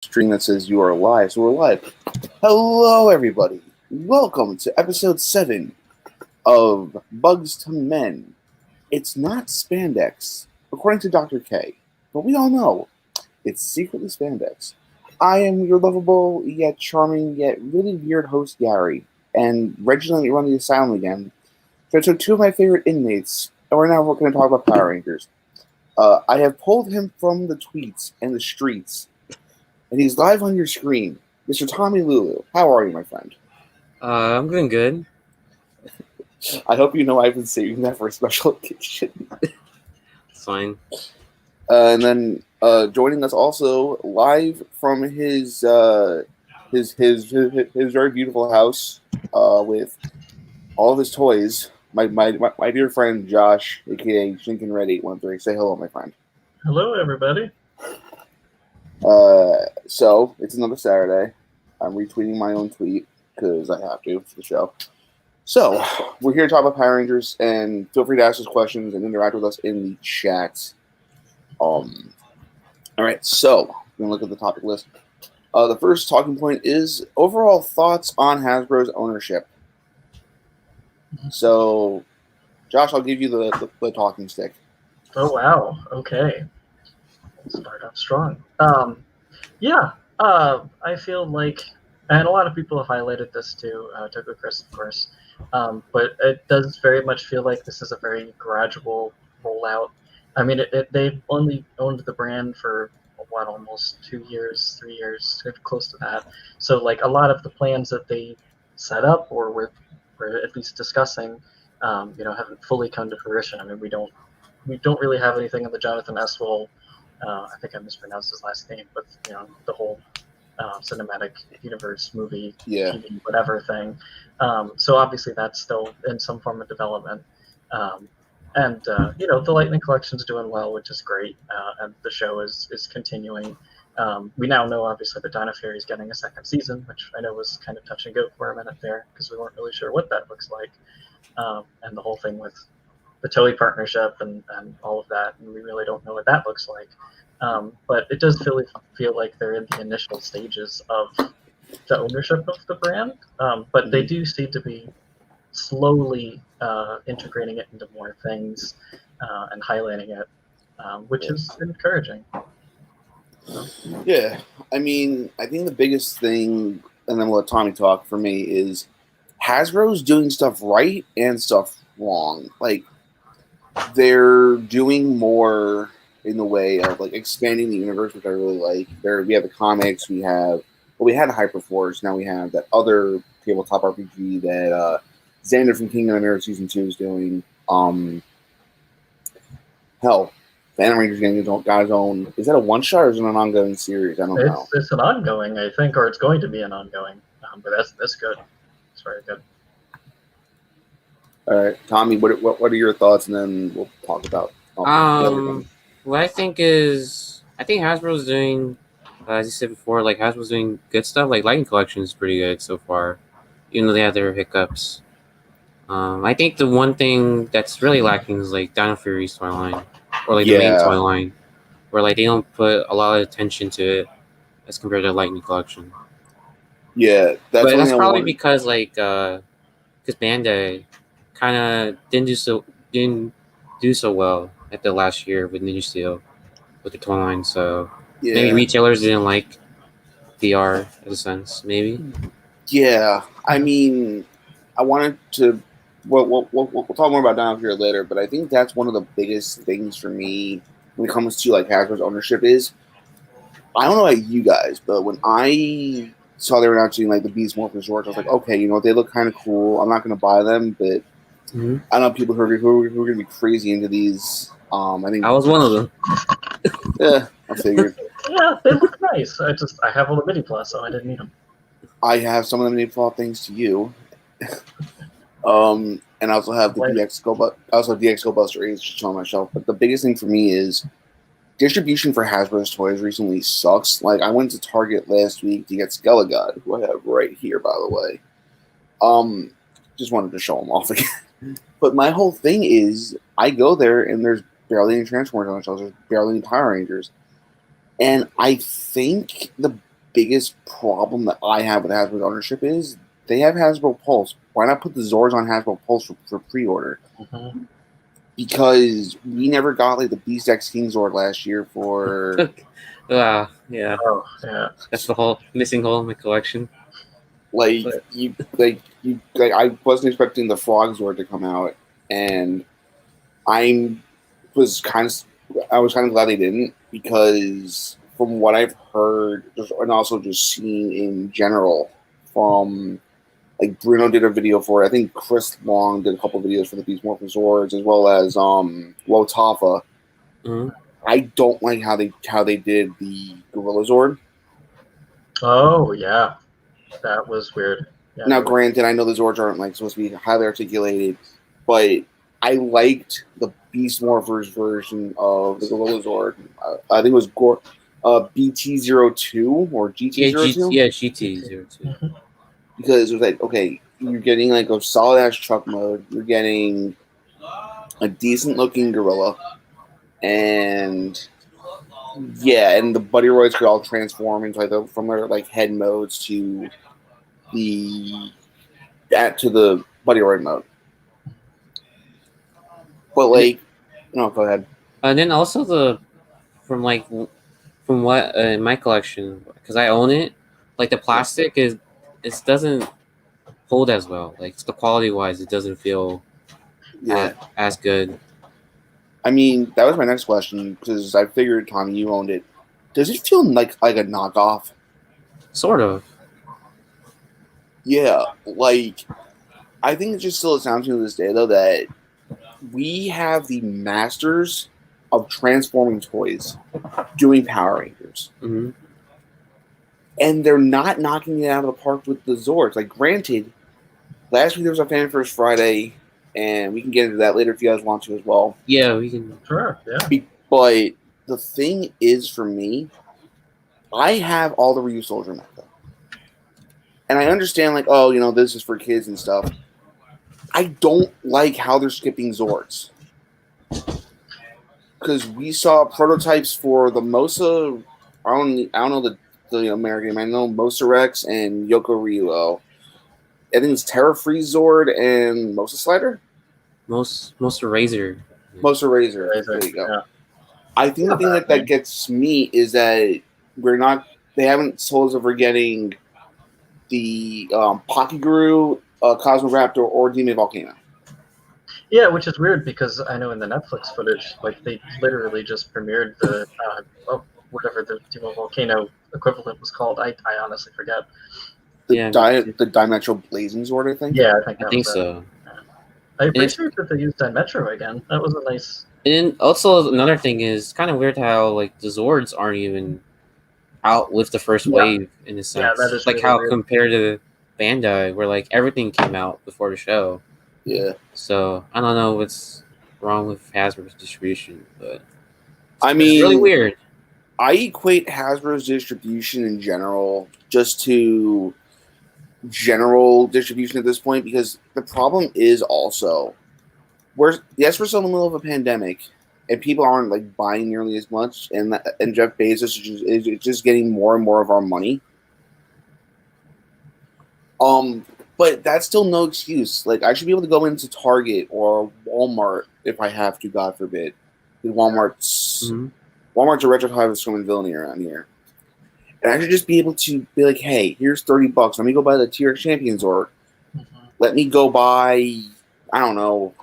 Stream that says you are live, so we're live. Hello, everybody. Welcome to episode 7 of Bugs to Men. It's not spandex, according to Dr. K, but we all know it's secretly spandex. I am your lovable, yet charming, yet really weird host, Gary, and Reggie let me run the asylum again. So I took two of my favorite inmates, and right now we're going to talk about Power Rangers. I have pulled him from the tweets and the streets, and he's live on your screen. Mr. Tommy Lulu, how are you, my friend? I'm doing good. I hope you know I've been saving that for a special occasion. It's fine. And then joining us also live from his very beautiful house with all of his toys. My dear friend Josh, aka Shinkin Red 813. Say hello, my friend. Hello, everybody. So it's another Saturday. I'm retweeting my own tweet because I have to for the show. So we're here to talk about Power Rangers, and feel free to ask us questions and interact with us in the chat. All right, so we're gonna look at the topic list. The first talking point is overall thoughts on Hasbro's ownership. So, Josh, I'll give you the talking stick. Oh, wow. Okay. Start off strong. I feel like, and a lot of people have highlighted this too, Togo Chris, of course, but it does very much feel like this is a very gradual rollout. I mean, they've only owned the brand for, almost 2 years, 3 years, close to that. So, like, a lot of the plans that they set up or were at least discussing, haven't fully come to fruition. I mean, we don't really have anything in the Jonathan Eswell. I think I mispronounced his last name, but the whole cinematic universe movie, TV, whatever thing. So obviously that's still in some form of development. The Lightning Collection's doing well, which is great, and the show is continuing. We now know, obviously, that Dino Fury is getting a second season, which I know was kind of touch and go for a minute there because we weren't really sure what that looks like, and the whole thing with the Toei partnership and all of that, and we really don't know what that looks like. But it does feel like they're in the initial stages of the ownership of the brand, but they do seem to be slowly integrating it into more things and highlighting it, which is encouraging. Yeah, I mean, I think the biggest thing, and then we'll let Tommy talk for me, is Hasbro's doing stuff right and stuff wrong. Like, they're doing more in the way of like expanding the universe, which I really like. We have the comics, we had Hyperforce, now we have that other tabletop RPG that Xander from Kingdom of Air Season 2 is doing. Hell, Phantom Rangers getting got his own. Is that a one shot or is it an ongoing series? I don't know. It's an ongoing, I think, or it's going to be an ongoing. But that's good. It's very good. All right, Tommy, what are your thoughts, and then we'll talk about. What I think Hasbro's doing, as you said before, like Hasbro's doing good stuff. Like Lightning Collection is pretty good so far, even though they have their hiccups. I think the one thing that's really lacking is like Dino Fury's toy line, or like the main toy line, where like they don't put a lot of attention to it as compared to Lightning Collection. Yeah, that's probably because because Bandai kind of didn't do so well at the last year with Ninja Steel with the toy line, so maybe retailers didn't like VR in a sense, maybe. Yeah, I mean, I wanted to. We'll talk more about Dino Fury later, but I think that's one of the biggest things for me when it comes to like Hasbro's ownership is. I don't know about you guys, but when I saw they were announcing like the Beast Morphing shorts, I was like, okay, they look kind of cool. I'm not going to buy them, but I know people who are going to be crazy into these. I think I was one of them. Yeah, I figured. Yeah, they look nice. I have all the mini plus, so I didn't need them. I have some of them need fall thanks to you. And I also have the DX Go, but I also have DX Go Buster 8 just on my shelf. But the biggest thing for me is distribution for Hasbro's toys recently sucks. Like, I went to Target last week to get Skelegod, who I have right here, by the way. Just wanted to show them off again. But my whole thing is, I go there and there's barely any Transformers on the shelves. There's barely any Power Rangers. And I think the biggest problem that I have with Hasbro's ownership is they have Hasbro Pulse. Why not put the Zords on Hasbro Pulse for pre-order? Mm-hmm. Because we never got like the Beast X King Zord last year for. Yeah, Oh, yeah. that's the whole missing hole in my collection. Like But- I wasn't expecting the Frog Zord to come out, and I was kind of glad they didn't, because from what I've heard and also just seen in general from like Bruno did a video for it. I think Chris Long did a couple videos for the Beast Morphin Zords, as well as Wotafa. Mhm. I don't like how they did the Gorilla Zord. Oh, yeah. That was weird. Yeah, Now, granted, I know the Zords aren't like supposed to be highly articulated, but I liked the Beast Morphers version of the Gorilla Zord. I think it was BT02 or GT02. Yeah, GT02. Mhm. Because it was like, okay, you're getting like a solid ass truck mode, you're getting a decent looking gorilla, and yeah, and the Buddy Roids could all transform into like from their like head modes to the Buddy Roid mode. But like, no, go ahead. And then also from what in my collection, because I own it, like the plastic it doesn't hold as well. Like the quality wise, it doesn't feel Yeah, as good. I mean that was my next question, because I figured, Tommy, you owned it. Does it feel like a knockoff? Sort of. Yeah, like I think it just still sounds to this day though that we have the masters of transforming toys doing Power Rangers, Mm-hmm. and they're not knocking it out of the park with the Zords. Like, granted, last week there was a Fan First Friday, and we can get into that later if you guys want to as well. Yeah, we can. Sure, yeah. But the thing is, for me, I have all the Ryu Soldier mecha, and I understand, like, oh, this is for kids and stuff. I don't like how they're skipping Zords, because we saw prototypes for the Mosa. I don't know the American name. I know Mosa Rex and Yoko Ryo. I think it's Terra Freeze Zord and Mosa Slider. Most Razor. Mosa Razor. Razor, There you go. yeah. I think the thing that gets me is that they haven't told us if we're getting the Pocky Guru, Cosmoraptor, or Demon Volcano. Yeah, which is weird because I know in the Netflix footage, like they literally just premiered the whatever the Demo Volcano equivalent was called. I honestly forget. The Dimetro Blazing Zord, I think. Yeah, I think I that think was so. it. I appreciate that they used Dimetro again. That was a nice. And also another thing is kind of weird how like the Zords aren't even out with the first wave in a sense. Yeah, that is like really how weird. compared to Bandai, where like everything came out before the show. Yeah. So I don't know what's wrong with Hasbro's distribution, but I it's mean, really weird. I equate Hasbro's distribution in general just to general distribution at this point, because the problem is also we're still in the middle of a pandemic and people aren't like buying nearly as much, and Jeff Bezos is just getting more and more of our money. But that's still no excuse. Like, I should be able to go into Target or Walmart if I have to, God forbid. Walmart's a retro hive of scum and villainy around here. And I should just be able to be like, hey, here's $30. Let me go buy the T-Rex Champions, or let me go buy, I don't know,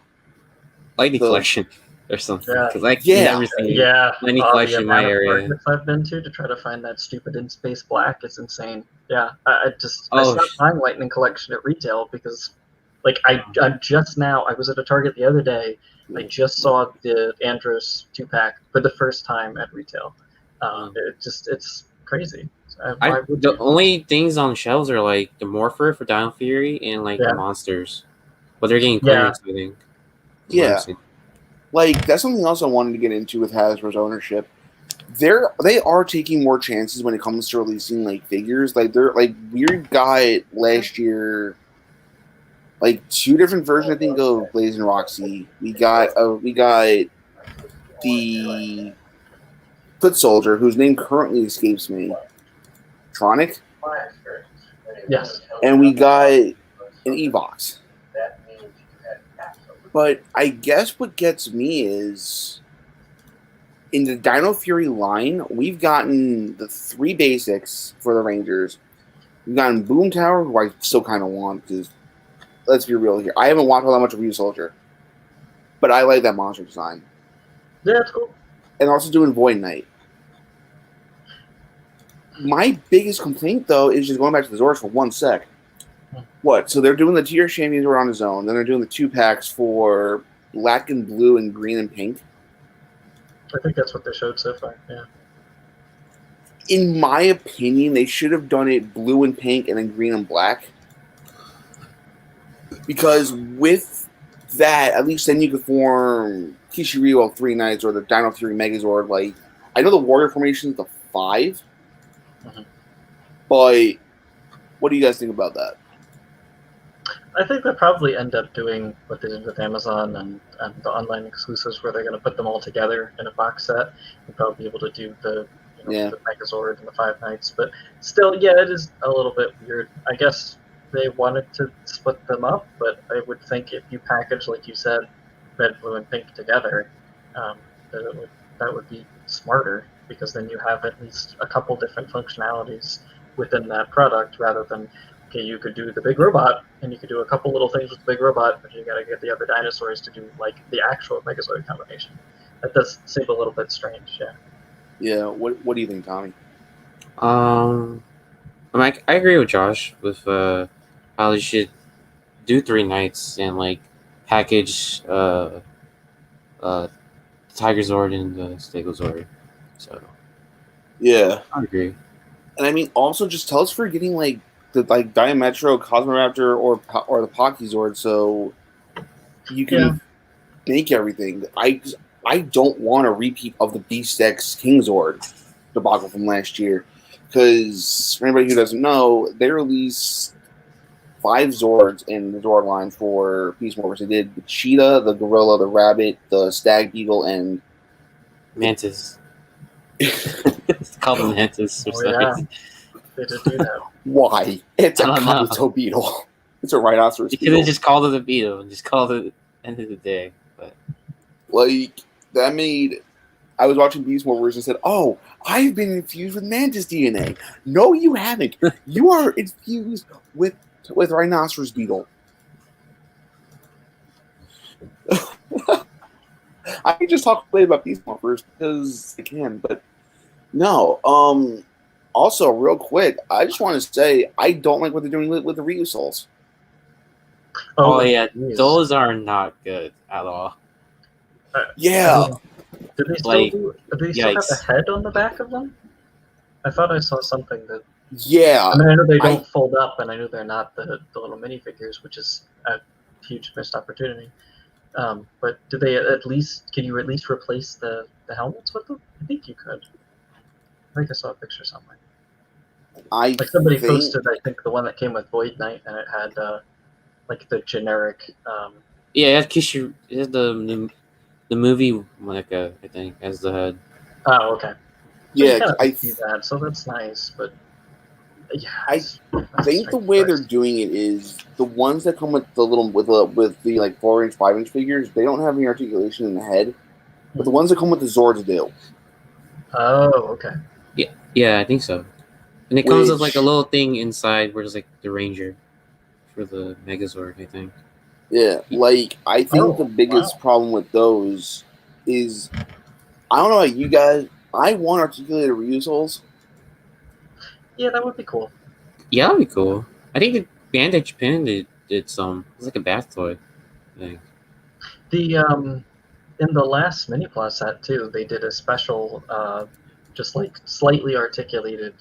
Lightning Collection or something. Yeah. Because I Yeah. never seen Yeah, Lightning the Collection in my amount of area. markets I've been to try to find that stupid In Space Black is insane. Yeah, I Oh, stopped buying Lightning Collection at retail because, like, I'm just now. I was at a Target the other day. I just saw the Andros 2-pack for the first time at retail. It's crazy. The only things on shelves are like the Morpher for Dino Fury and like the monsters, but they're getting clearance, I think. Yeah, like that's something else I wanted to get into with Hasbro's ownership. They are taking more chances when it comes to releasing like figures. Like they're like Weird got last year, like 2 different versions, I think, of Blazing Roxy. We got the Foot Soldier, whose name currently escapes me. electronic. Yes. And we got an Evox. But I guess what gets me is in the Dino Fury line, we've gotten the 3 basics for the Rangers. We've gotten Boom Tower, who I still kind of want because, let's be real here, I haven't watched all that much of Ryu Soldier, but I like that monster design. Yeah, it's cool. And also doing Void Knight. My biggest complaint, though, is just going back to the Zords for 1 sec. What? So they're doing the tier champions who are on his own. Then they're doing the 2 packs for black and blue and green and pink. I think that's what they showed so far. Yeah. In my opinion, they should have done it blue and pink and then green and black. Because with that, at least then you could form Kishiryu of 3 Knights or the Dino Fury Megazord. Like, I know the Warrior formation is the 5. Mm-hmm. But what do you guys think about that? I think they'll probably end up doing what they did with Amazon and the online exclusives, where they're going to put them all together in a box set and probably be able to do the the Megazord and the 5 Knights. But still, yeah, it is a little bit weird. I guess they wanted to split them up, but I would think if you package, like you said, red, blue, and pink together, that would be smarter, because then you have at least a couple different functionalities within that product, rather than, okay, you could do the big robot, and you could do a couple little things with the big robot, but you got to get the other dinosaurs to do like the actual Megazord combination. That does seem a little bit strange, yeah. Yeah, what do you think, Tommy? I agree with Josh with how they should do 3 Knights and like package Tiger Zord and the Stegosaur. So yeah, I agree. And I mean, also just tell us for getting like the Diametro, Cosmoraptor, or the Pocky Zord, so you can make everything. I don't want a repeat of the Beast X King Zord debacle from last year, because for anybody who doesn't know, they released 5 Zords in the Zord line for Peace Morphers. They did the Cheetah, the Gorilla, the Rabbit, the Stag Beetle, and Mantis. It's called the Mantis or something. Yeah. They did do that. Why? It's a I don't know. Kabuto beetle. It's a rhinoceros You beetle. could have just called it a beetle and just called it end of the day. But like, that made... I was watching Beast Morphers and said, "Oh, I've been infused with Mantis DNA." No, you haven't. You are infused with rhinoceros beetle. I can just talk later about Beast Morphers because I can, but no. Also, real quick, I just want to say I don't like what they're doing with the Ryu Souls. oh yeah, geez. those are not good at all. Yeah. Do they still Like, do they still have yikes. a head on the back of them? I thought I saw something that... Yeah. I mean, I know they don't fold up, and I know they're not the little minifigures, which is a huge missed opportunity. But do they can you at least replace the helmets with them? I think you could. I think I saw a picture somewhere. Like somebody posted, I think, the one that came with Void Knight, and it had like the generic. Yeah, it has Kishu. It has the movie Monica, I think, as the head. Oh, okay. Yeah, I see that, so that's nice, but yeah, I think the way they're doing it is the ones that come with the little with the like 4-inch, 5-inch figures. They don't have any articulation in the head, but the ones that come with the Zords do. Oh, okay. Yeah, I think so. And it comes with like a little thing inside where there's like the Ranger for the Megazord, I think. Yeah, like I think the biggest problem with those is, I don't know about you guys, I want articulated Ryu Souls. Yeah, that would be cool. Yeah, that'd be cool. I think the Bandai Japan did some. It's like a bath toy thing. The in the last mini plus set too, they did a special just like slightly articulated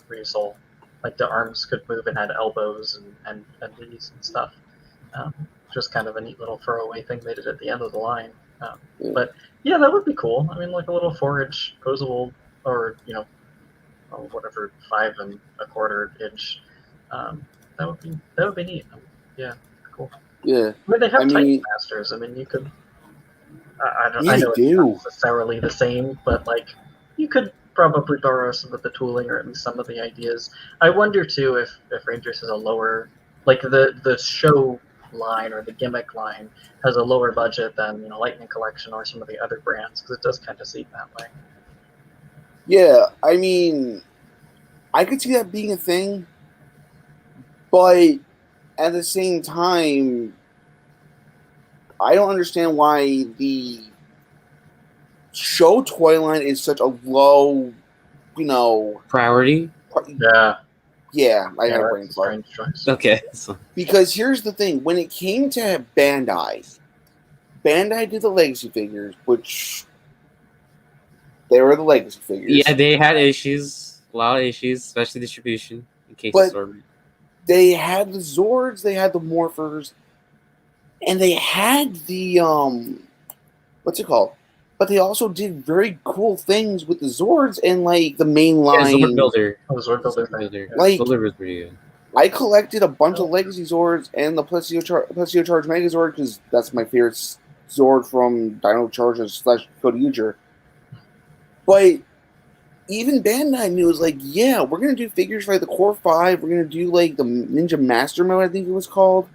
Ryu Soul. Like the arms could move and had elbows and knees and stuff. Just kind of a neat little throwaway thing they did at the end of the line. But yeah, that would be cool. I mean, like a little 4-inch posable, or whatever 5 1/4 inch. That would be neat. Yeah, cool. Yeah, I mean, they have Titan Masters. I mean, you could. I know it's not necessarily the same, but like you could probably borrow some of the tooling or at least some of the ideas. I wonder too if Rangers has a lower, like the show line or the gimmick line has a lower budget than Lightning Collection or some of the other brands, because it does kind of seem that way. Yeah, I mean, I could see that being a thing, but at the same time, I don't understand why the show toy line is such a low, Priority? Yeah, I had a that's brain a fart. strange choice. Okay. So, Because here's the thing: when it came to Bandai did the legacy figures, which they were the legacy figures. yeah, they had issues, a lot of issues, especially distribution in case of But assortment. they had the Zords, they had the Morphers, and they had the what's it called? But they also did very cool things with the Zords and like the main line. Yeah, Zord Builder. Oh, Zord Builder Zord thing. Builder. Like- Builder was pretty good. I collected a bunch of Legacy Zords and the Plesio Charge Megazord because that's my favorite Zord from Dino Charges / Code Uger. But even Bandai knew, was like, yeah, we're going to do figures for like, the Core 5. We're going to do like the Ninja Master mode, I think it was called.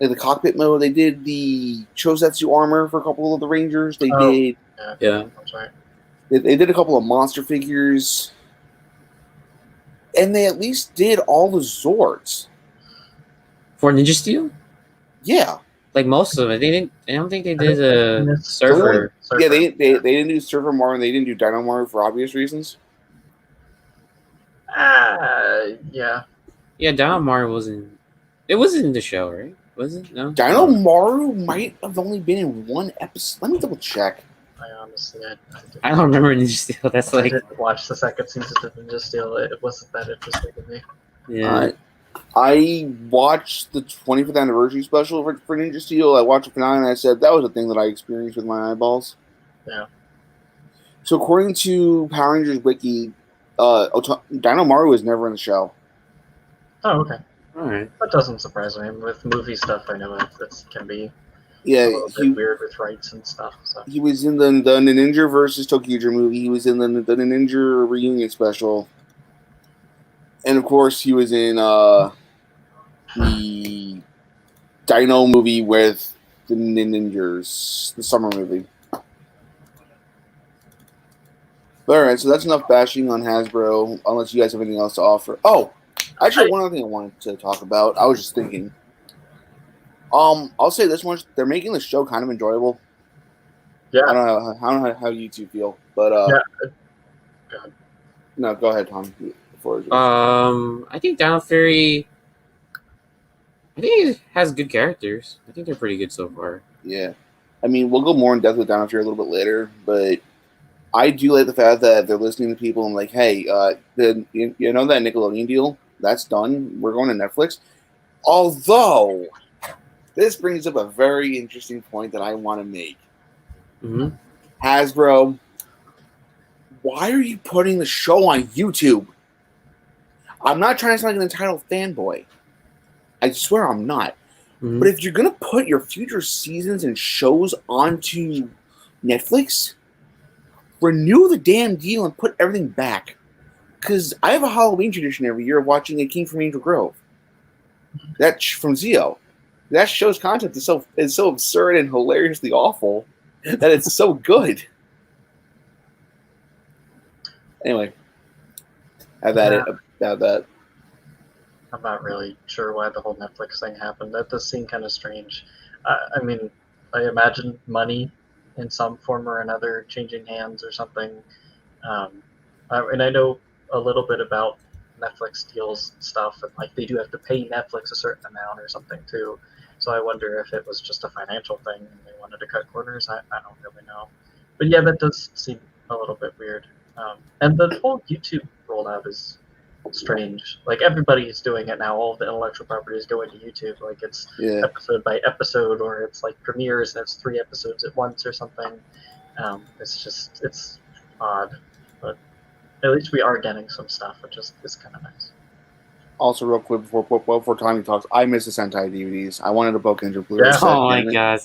Like the cockpit mode. They did the Chosetsu armor for a couple of the Rangers. They did. Yeah. That's right. They did a couple of monster figures. And they at least did all the Zords. For Ninja Steel? Yeah. Like most of it. They didn't. I don't think they did a It's Surfer. Yeah, they didn't do Surfer Mario and they didn't do Dino Mario for obvious reasons. Yeah. Yeah, Dino Mario wasn't. It wasn't in the show, right? Was it? No. Dino Mario might have only been in one episode. Let me double check. I honestly, I don't remember Ninja Steel. That's I like. didn't watch the second season of Ninja Steel. It wasn't that interesting to me. Yeah. I watched the 25th anniversary special for Ninja Steel. I watched the finale and I said that was a thing that I experienced with my eyeballs. Yeah. So according to Power Rangers Wiki, Dino Mario was never in the show. Oh, okay. All right. That doesn't surprise me. With movie stuff, I know it can be Yeah, a little bit weird with rights and stuff. So. He was in the Ninja versus Tokyo movie. He was in the Ninja reunion special. And of course, he was in the Dino movie with the Ninjas, the summer movie. But all right, so that's enough bashing on Hasbro, unless you guys have anything else to offer. Oh, actually, one other thing I wanted to talk about. I was just thinking. I'll say this much: they're making the show kind of enjoyable. Yeah. I don't know how you two feel, but Yeah. no, go ahead, Tom. I think Dino Fury. I think it has good characters. I think they're pretty good so far. Yeah, I mean, we'll go more in depth with Dino Fury a little bit later, but I do like the fact that they're listening to people and like, hey, you know that Nickelodeon deal? That's done. We're going to Netflix. Although, this brings up a very interesting point that I want to make. Mm-hmm. Hasbro, why are you putting the show on YouTube? I'm not trying to sound like an entitled fanboy. I swear I'm not. Mm-hmm. But if you're going to put your future seasons and shows onto Netflix, renew the damn deal and put everything back. Because I have a Halloween tradition every year of watching A King from Angel Grove. That's from Zio. That show's concept is so absurd and hilariously awful that it's so good. Anyway, have at it about that. I'm not really sure why the whole Netflix thing happened. That does seem kind of strange. I mean, I imagine money in some form or another changing hands or something. And I know a little bit about Netflix deals stuff, and like they do have to pay Netflix a certain amount or something too. So I wonder if it was just a financial thing and they wanted to cut corners. I don't really know. But yeah, that does seem a little bit weird. And the whole YouTube rollout is strange. Like everybody is doing it now. All of the intellectual property is going to YouTube. Like it's episode by episode, or it's like premieres and it's 3 episodes at once or something. It's odd, but at least we are getting some stuff, which is kind of nice. Also, real quick before Tommy talks, I miss the Sentai DVDs. I wanted a Bokenger Blu-ray Yeah. set. Oh my damn it. god,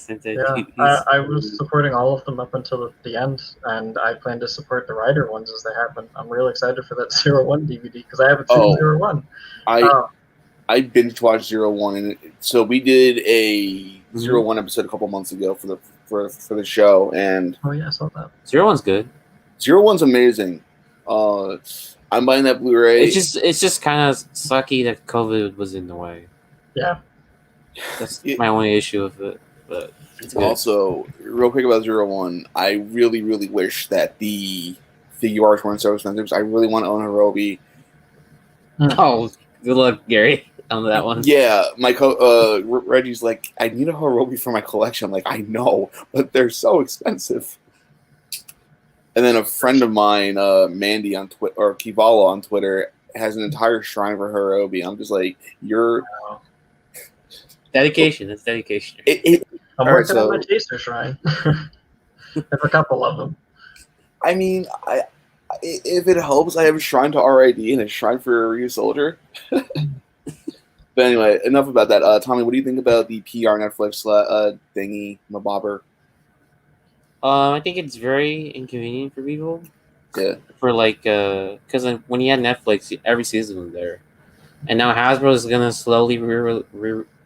Yeah, I was supporting all of them up until the end, and I plan to support the Rider ones as they happen. I'm really excited for that 01 DVD because I haven't seen 01. I binge watched 01, and so we did a 01 episode a couple months ago for the show, and oh yeah, I saw that. 01's good. 01's amazing. I'm buying that Blu-ray. It's just kind of sucky that COVID was in the way. Yeah, that's my only issue with it. But it's good. Also, real quick about 01, I really, really wish that the figure arts weren't so expensive. I really want to own Hirobi. Oh, good luck, Gary, on that one. Yeah, my Reggie's like, I need a Hirobi for my collection. I'm like, I know, but they're so expensive. And then a friend of mine, Mandy on Twitter, or Kivala on Twitter, has an entire shrine for Hirobi. I'm just like, you're dedication. That's dedication. I'm working on my Chaser shrine. There's a couple of them. I mean, if it helps, I have a shrine to RID and a shrine for Ryu Soldier. But anyway, enough about that. Tommy, what do you think about the PR Netflix thingy, Mabobber? I think it's very inconvenient for people. Yeah. For like, because when you had Netflix, every season was there, and now Hasbro is gonna slowly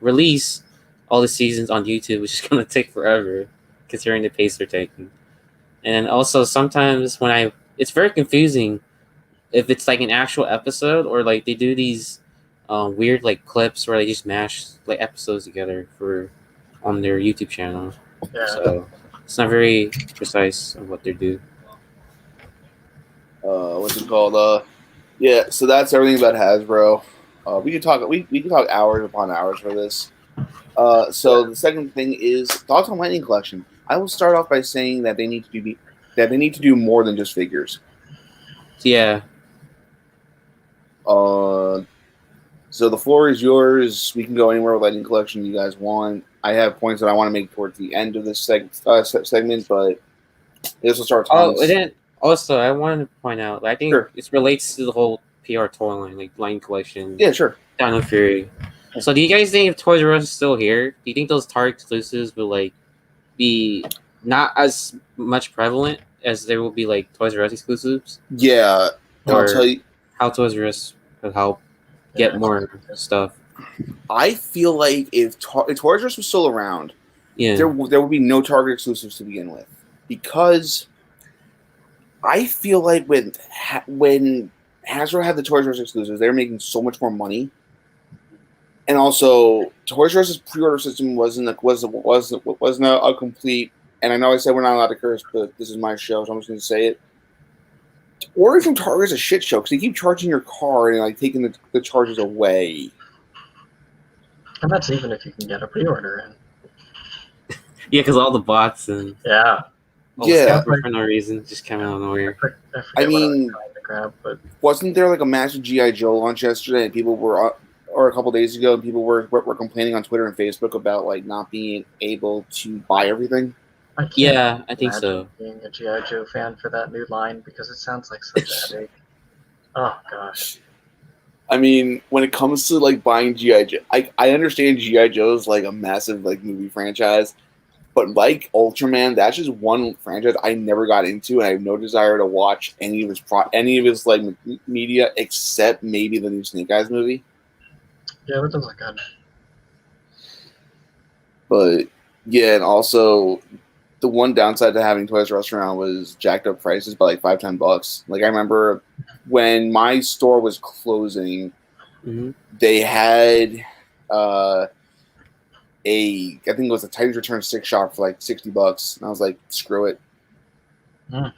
release all the seasons on YouTube, which is gonna take forever, considering the pace they're taking. And then also sometimes it's very confusing if it's like an actual episode or like they do these weird like clips where they just mash like episodes together on their YouTube channel. Yeah. So it's not very precise of what they do. What's it called? Yeah. So that's everything about Hasbro. We could talk hours upon hours for this. So the second thing is thoughts on Lightning Collection. I will start off by saying that they need to do more than just figures. Yeah. So the floor is yours. We can go anywhere with Lightning Collection you guys want. I have points that I want to make towards the end of this segment, but this will start. Also, I wanted to point out, I think it relates to the whole PR toy line, like Lightning Collection. Yeah, sure. Dino Fury. So, do you guys think if Toys R Us is still here, do you think those Target exclusives will like be not as much prevalent as there will be like Toys R Us exclusives? Yeah, or I'll tell you how Toys R Us will help get more stuff. I feel like if Toys R Us was still around, there would be no Target exclusives to begin with, because I feel like when Hasbro had the Toys R Us exclusives, they were making so much more money, and also Toys R Us's pre-order system wasn't a complete. And I know I said we're not allowed to curse, but this is my show, so I'm just going to say it. Ordering from Target is a shit show because they keep charging your card and like taking the charges away. And that's even if you can get a pre-order in. Yeah, because all the bots and for no reason just came out of nowhere. I mean, wasn't there like a massive G.I. Joe launch yesterday, and people were, or a couple days ago, and people were complaining on Twitter and Facebook about like not being able to buy everything? I think so. Being a G.I. Joe fan for that new line because it sounds like such a headache. Oh gosh. I mean, when it comes to like buying G.I. Joe, I understand G.I. Joe is like a massive like movie franchise, but like Ultraman, that's just one franchise I never got into, and I have no desire to watch any of his like media except maybe the new Snake Eyes movie. Yeah, that does look good. But yeah, and also the one downside to having Toys R Us around was jacked up prices by like $5-10. Like I remember when my store was closing, they had I think it was a Titans Return 6 shop for like $60, and I was like, screw it. But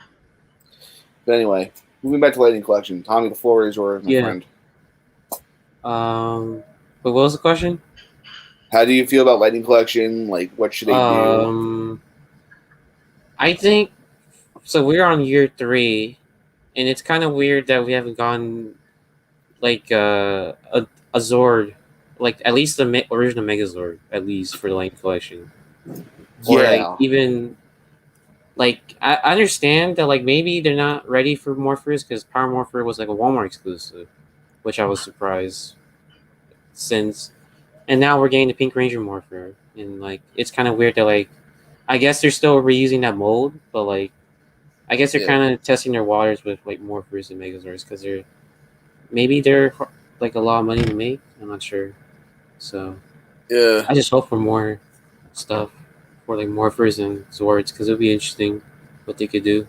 anyway, moving back to Lightning Collection, Tommy, the floor is yours, my friend. But what was the question? How do you feel about Lightning Collection? Like, what should they do? I think so. We're on year 3, and it's kind of weird that we haven't gone like a Zord, like at least the original Megazord, at least for the Lightning Collection. Or like even like I understand that like maybe they're not ready for Morphers because Power Morpher was like a Walmart exclusive, which I was surprised. and now we're getting the Pink Ranger Morpher, and like it's kind of weird that like I guess they're still reusing that mold, but like I guess they're kind of testing their waters with like Morphers and Megazords because they're like a lot of money to make. I'm not sure, so Yeah. I just hope for more stuff for like Morphers and Zords because it'll be interesting what they could do.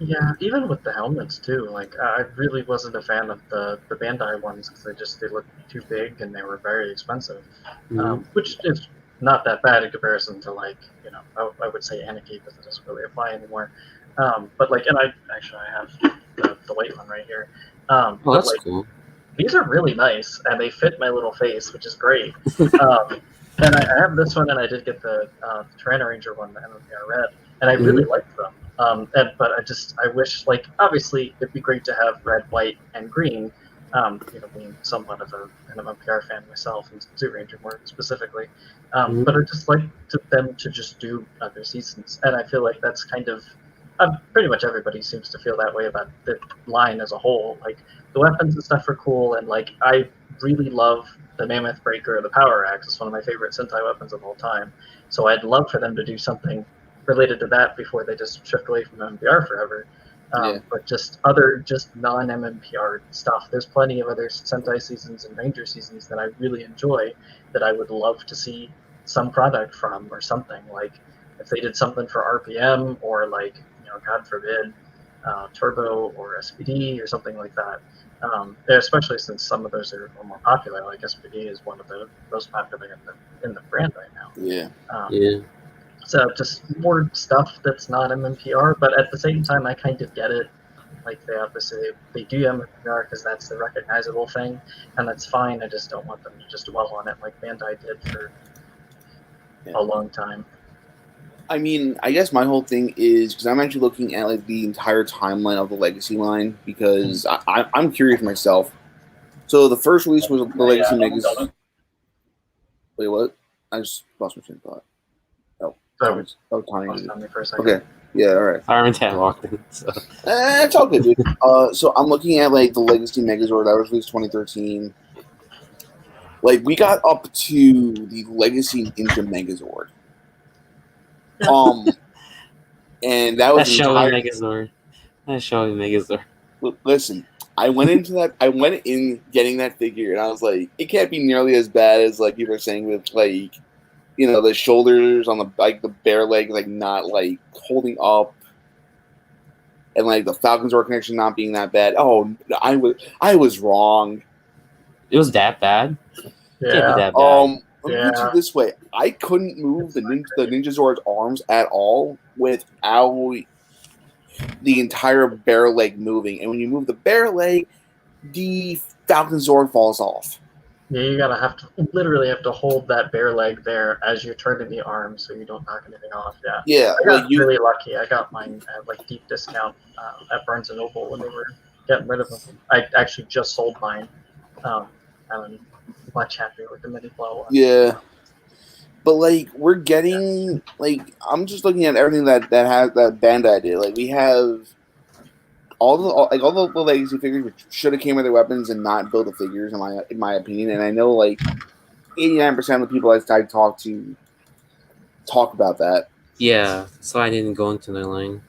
Yeah, even with the helmets too. Like I really wasn't a fan of the Bandai ones because they looked too big and they were very expensive, which is not that bad in comparison to like I would say Anarchy because it doesn't really apply anymore. But like, and I have the white one right here. Oh, but that's like, cool. these are really nice and they fit my little face, which is great. And I have this one, and I did get the Tyranno Ranger one, the MMPR Red, and I really liked them. But I wish, like, obviously, it'd be great to have red, white, and green. Being somewhat of an MMPR fan myself, and Zoo Ranger more specifically. But I just like them to just do other seasons, and I feel like that's kind of pretty much everybody seems to feel that way about the line as a whole. Like the weapons and stuff are cool, and like I really love the Mammoth Breaker or the Power Axe. It's one of my favorite Sentai weapons of all time. So I'd love for them to do something related to that before they just shift away from MMPR forever. But just non-MMPR stuff. There's plenty of other Sentai seasons and Ranger seasons that I really enjoy that I would love to see some product from or something. Like if they did something for RPM or like, God forbid, Turbo or SPD or something like that. Especially since some of those are more popular, like SPD is one of the most popular in the brand right now. Yeah. So just more stuff that's not MMPR, but at the same time, I kind of get it. Like they do MMPR because that's the recognizable thing, and that's fine. I just don't want them to just dwell on it like Bandai did for a long time. I mean, I guess my whole thing is because I'm actually looking at like the entire timeline of the Legacy line because I'm curious myself. So the first release was the Legacy Megas. Wait, what? I just lost my train of thought. Tommy for a second. Okay, yeah, all right. Armentan walked in, so it's all good, dude. So I'm looking at like the Legacy Megazord that was released 2013. Like we got up to the Legacy Ninja Megazord. And that was that's showing Megazord. That's showing Megazord. Listen, I went into that. I went in getting that figure, and I was like, it can't be nearly as bad as like you were saying with like, the shoulders on the bare leg like not like holding up, and like the Falcon's Roar connection not being that bad. Oh, I was wrong. It was that bad. Yeah. Can't be that bad. Let me put it this way: I couldn't move the Ninja Zord's arms at all without the entire bare leg moving. And when you move the bare leg, the Falcon Zord falls off. Yeah, you literally have to hold that bare leg there as you're turning the arm so you don't knock anything off. Yeah. I got really lucky. I got mine at like deep discount at Barnes & Noble when they were getting rid of them. I actually just sold mine. I'm much happier with the mini flow one. Yeah. But like we're getting like I'm just looking at everything that Bandai did. Like we have all the legacy figures which should have came with their weapons and not build the figures in my opinion. And I know like 89% of the people I talk to talk about that. Yeah, so I didn't go into the line.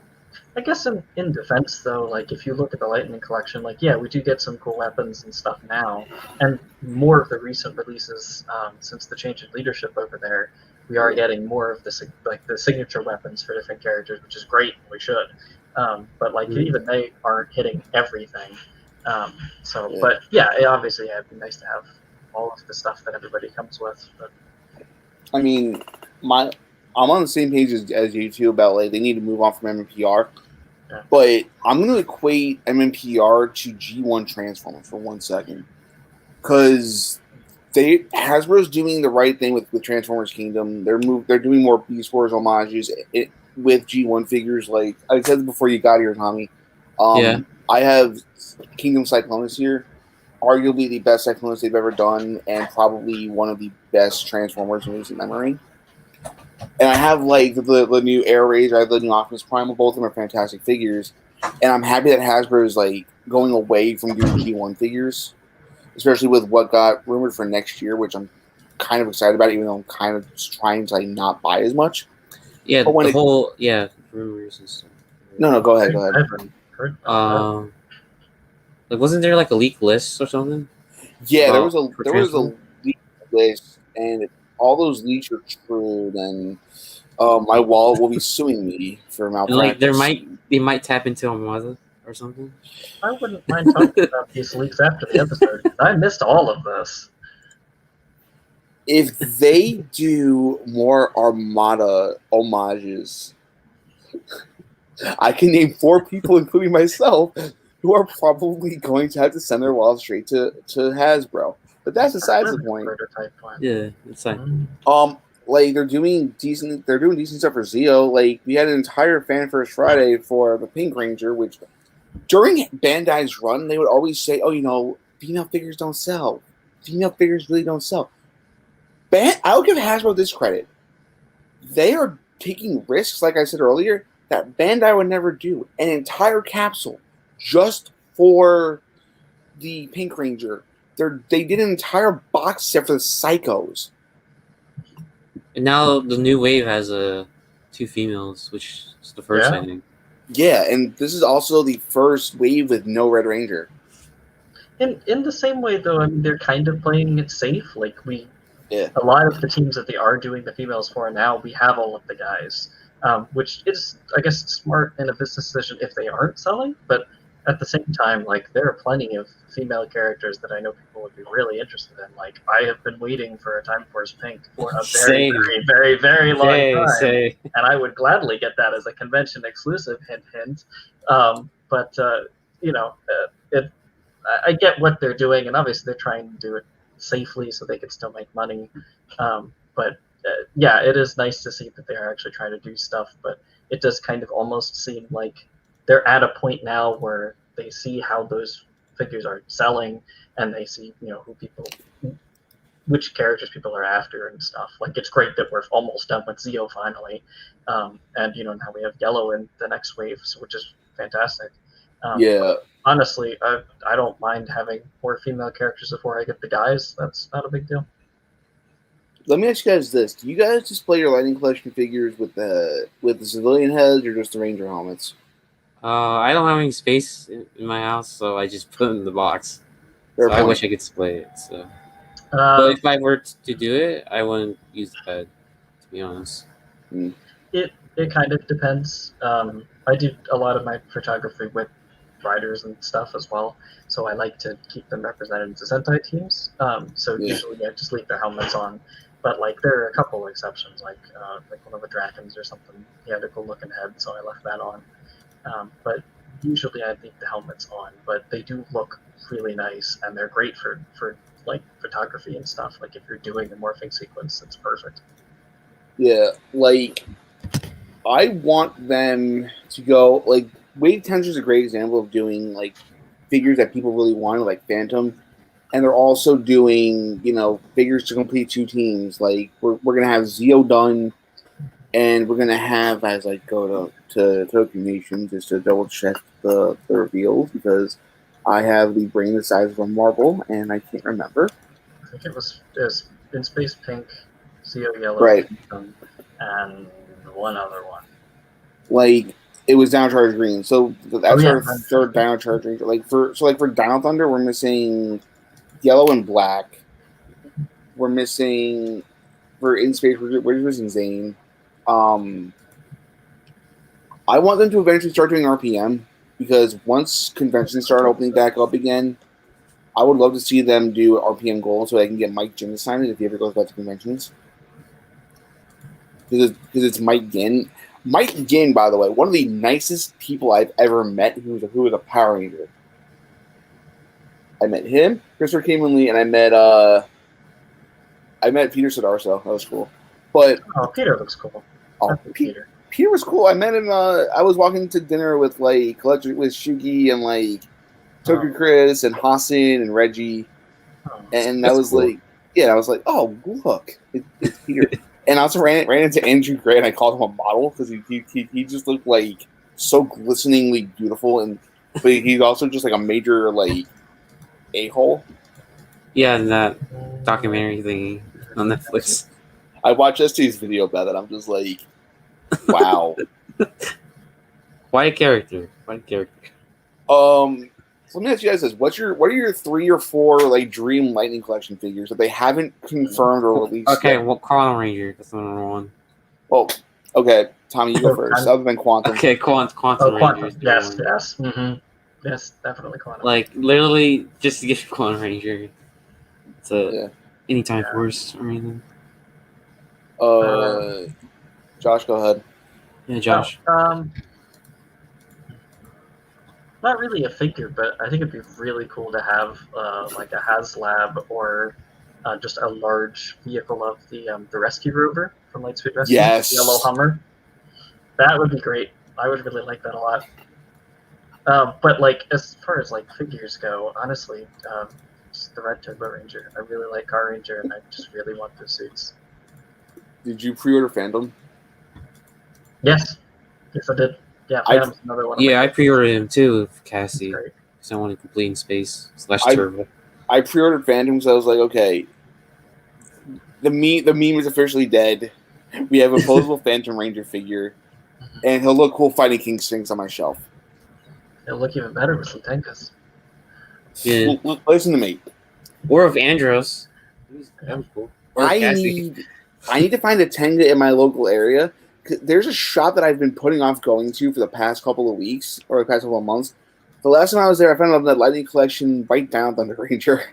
I guess in defense though, like if you look at the Lightning collection, like we do get some cool weapons and stuff now, and more of the recent releases since the change in leadership over there, we are getting more of the signature weapons for different characters, which is great. We should, but like even they aren't hitting everything. But obviously it'd be nice to have all of the stuff that everybody comes with. But I mean, I'm on the same page as you two about like they need to move on from MMPR. Yeah. But I'm going to equate MMPR to G1 Transformers for 1 second. Because Hasbro's doing the right thing with Transformers Kingdom. They're doing more Beast Wars homages with G1 figures. Like I said before you got here, Tommy. I have Kingdom Cyclonus here. Arguably the best Cyclonus they've ever done, and probably one of the best Transformers in recent memory. And I have like the new Air Raider, I have the new Optimus Primal. Both of them are fantastic figures, and I'm happy that Hasbro is like going away from doing G1 figures especially with what got rumored for next year, which I'm kind of excited about, even though I'm kind of just trying to like not buy as much. Yeah, But when the it whole rumors and stuff. no, go ahead, I go ahead. haven't heard about Like wasn't there like a leaked list or something? Yeah, there was About a for there was a Transformers? leak list, and if all those leaks are true, then my wallet will be suing me for And like malpractice. they might tap into Armada or something. that. I wouldn't mind talking about these leaks after the episode. I missed all of this. If they do more Armada homages, I can name 4 people, including myself, who are probably going to have to send their wallet straight to Hasbro. But that's besides the point. Prototype one. Yeah, it's like Like they're doing decent stuff for Zeo. Like we had an entire Fan First Friday for the Pink Ranger, which during Bandai's run they would always say, "Oh, female figures don't sell. Female figures really don't sell." I'll give Hasbro this credit. They are taking risks, like I said earlier, that Bandai would never do. An entire capsule just for the Pink Ranger. They did an entire box set for the Psychos. and now the new wave has 2 females, which is the first Yeah. I think. Yeah, and this is also the first wave with no Red Ranger. In the same way, though, I mean, they're kind of playing it safe. Like Yeah. a lot of the teams that they are doing the females for now, we have all of the guys, which is, I guess, smart in a business decision if they aren't selling. But at the same time, like there are plenty of female characters that I know people would be really interested in. Like I have been waiting for a Time Force Pink for a very, Same. very, very, very long time, Say. and I would gladly get that as a convention exclusive. Hint, hint. But I get what they're doing, and obviously they're trying to do it safely so they can still make money. But yeah, it is nice to see that they're actually trying to do stuff, but it does kind of almost seem like they're at a point now where they see how those figures are selling, and they see which characters people are after and stuff. Like it's great that we're almost done with Zeo finally, and now we have Yellow in the next wave, which is fantastic. Yeah. Honestly, I don't mind having more female characters before I get the guys. That's not a big deal. Let me ask you guys this: do you guys display your Lightning Collection figures with the civilian heads or just the Ranger helmets? I don't have any space in my house, so I just put them in the box. Fair I point. wish I could display it. So, but if I were to do it, I wouldn't use the head, to be honest. It kind of depends. I do a lot of my photography with riders and stuff as well, so I like to keep them represented as Sentai teams. So usually I just leave their helmets on, but like there are a couple exceptions, like one of the Dragons or something. He had a cool looking head, so I left that on. But usually I leave the helmets on, but they do look really nice, and they're great for like photography and stuff. Like if you're doing the morphing sequence, it's perfect. Yeah, like I want them to go like Wave Tensor is a great example of doing like figures that people really wanted, like Phantom, and they're also doing figures to complete 2 teams. Like we're gonna have Zeo done, and we're gonna have, as I go to Tokyo Nation just to double check the reveals, because I have the brain the size of a marble and I can't remember. I think it was in Space Pink, Zeo Yellow, Right, and one other one. Like it was Dino Charge Green, so that's our third Dino Charge Ranger. Like for Dino Thunder, we're missing Yellow and Black. We're missing for In Space. We're missing Zane. I want them to eventually start doing RPM, because once conventions start opening back up again, I would love to see them do RPM Gold so I can get Mike Ginn to sign it if he ever goes back to conventions. Because it's Mike Ginn. Mike Ginn, by the way, one of the nicest people I've ever met who was a Power Ranger. I met him, Christopher Kamen Lee, and I met Peter Sidarso. That was cool. But Peter looks cool. Peter was cool. I met him. I was walking to dinner with with Shugi and Toku Chris and Hassan and Reggie, and I was cool. I was like, oh look, it's Peter. And I also ran into Andrew Gray, and I called him a model because he just looked like so glisteningly beautiful, but he's also just like a major a-hole. Yeah, and that documentary thingy on Netflix. I watched ST's video about it. I'm just like, wow. White character. So let me ask you guys this: what are your 3 or 4 like dream Lightning Collection figures that they haven't confirmed or released? Okay, yet? well, Quantum Ranger. That's the number one. Well, okay, Tommy, you go first. Other than Quantum. Okay, Quantum Ranger. Is Yes, one. yes. Mm-hmm. Yes, definitely Quantum. Like, literally, just to get Quantum Ranger. It's a anytime force or anything. Josh, go ahead. Yeah, Josh. Not really a figure, but I think it'd be really cool to have like a HasLab or just a large vehicle of the Rescue Rover from Lightspeed Rescue. Yes. The yellow Hummer. That would be great. I would really like that a lot. But like as far as like figures go, honestly, just the Red Turbo Ranger. I really like Car Ranger, and I just really want those suits. Did you pre-order Phantom? Yes, I did. Yeah, Phantom's another one. I pre-ordered him too with Cassie because I wanted complete in space / turbo. I pre-ordered Phantom because I was like, okay, the meme is officially dead. We have a posable Phantom Ranger figure, and he'll look cool fighting King Sphinx on my shelf. It'll look even better with some Tenkas. Yeah. Listen to me. Or of Andros. That was cool. Or I need to find a Tenga in my local area. There's a shop that I've been putting off going to for the past couple of weeks or the past couple of months. The last time I was there, I found out that Lightning Collection Bite Down Thunder Ranger.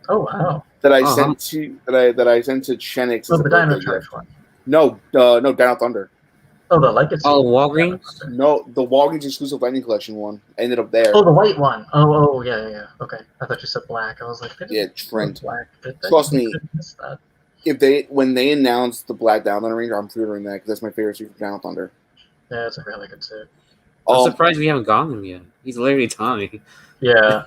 Oh wow! That I sent to Chenix. Oh, the Dino Charge one. No, Dino Thunder. Oh, the Legacy. Oh, Walgreens. No, the Walgreens exclusive Lightning Collection one. I ended up there. Oh, the white one. Oh, yeah. Okay, I thought you said black. I was like, Trent. Black. Trust me. When they announced the Black Down Thunder Ranger, I'm pre-ordering that because that's my favorite suit from Down Thunder. Yeah, it's a really good suit. I'm surprised we haven't gotten him yet. He's literally Tommy. Yeah.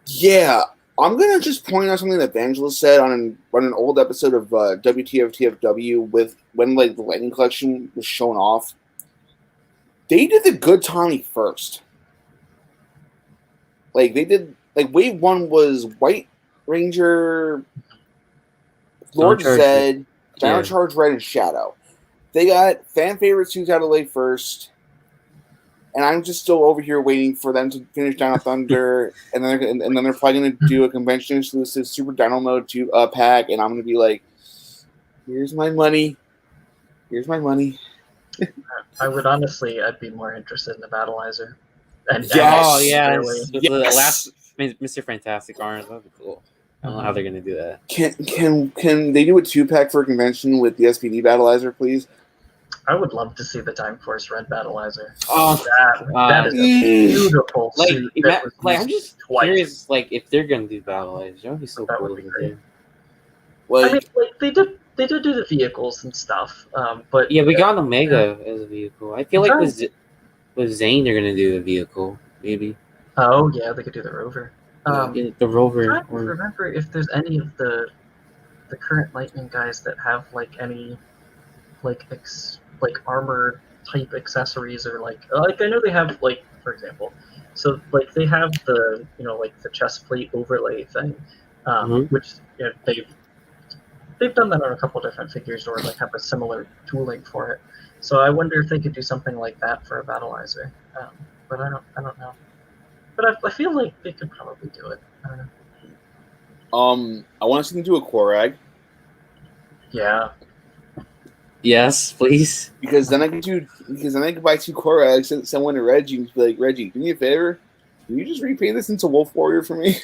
Yeah. I'm gonna just point out something that Evangelist said on an old episode of WTF with when like the Lightning Collection was shown off. They did the good Tommy first. Like they did wave 1 was White Ranger, Lord Zed, Dino Charge Red, and Shadow. They got fan favorite suits out of the way first. And I'm just still over here waiting for them to finish Dino Thunder, and then they're probably going to do a convention exclusive Super Dino Mode 2 pack, and I'm going to be like, "Here's my money. Here's my money." I would honestly, I'd be more interested in the Battleizer. The last Mr. Fantastic Orange. That'd be cool. I don't know how they're going to do that. Can they do a 2-pack for a convention with the SPD Battleizer, please? I would love to see the Time Force Red Battleizer. Oh, that is a beautiful suit. I'm just curious, if they're gonna do Battleizer, that would be so cool. Would be great. I mean, they did do the vehicles and stuff, but yeah, we got Omega as a vehicle. I feel like with Zane they're gonna do a vehicle, maybe. Oh yeah, they could do the Rover. The Rover. I don't remember if there's any of the current Lightning guys that have any armor type accessories or I know they have for example, so they have the the chest plate overlay thing, which they've done that on a couple different figures or have a similar tooling for it. So I wonder if they could do something like that for a Battleizer, but I don't know. But I feel like they could probably do it. I don't know. I want to see them do a Korag. Yeah. Yes, please. Because then I can buy 2 Korags, send one to Reggie, and be like, Reggie, do me a favor. Can you just repaint this into Wolf Warrior for me?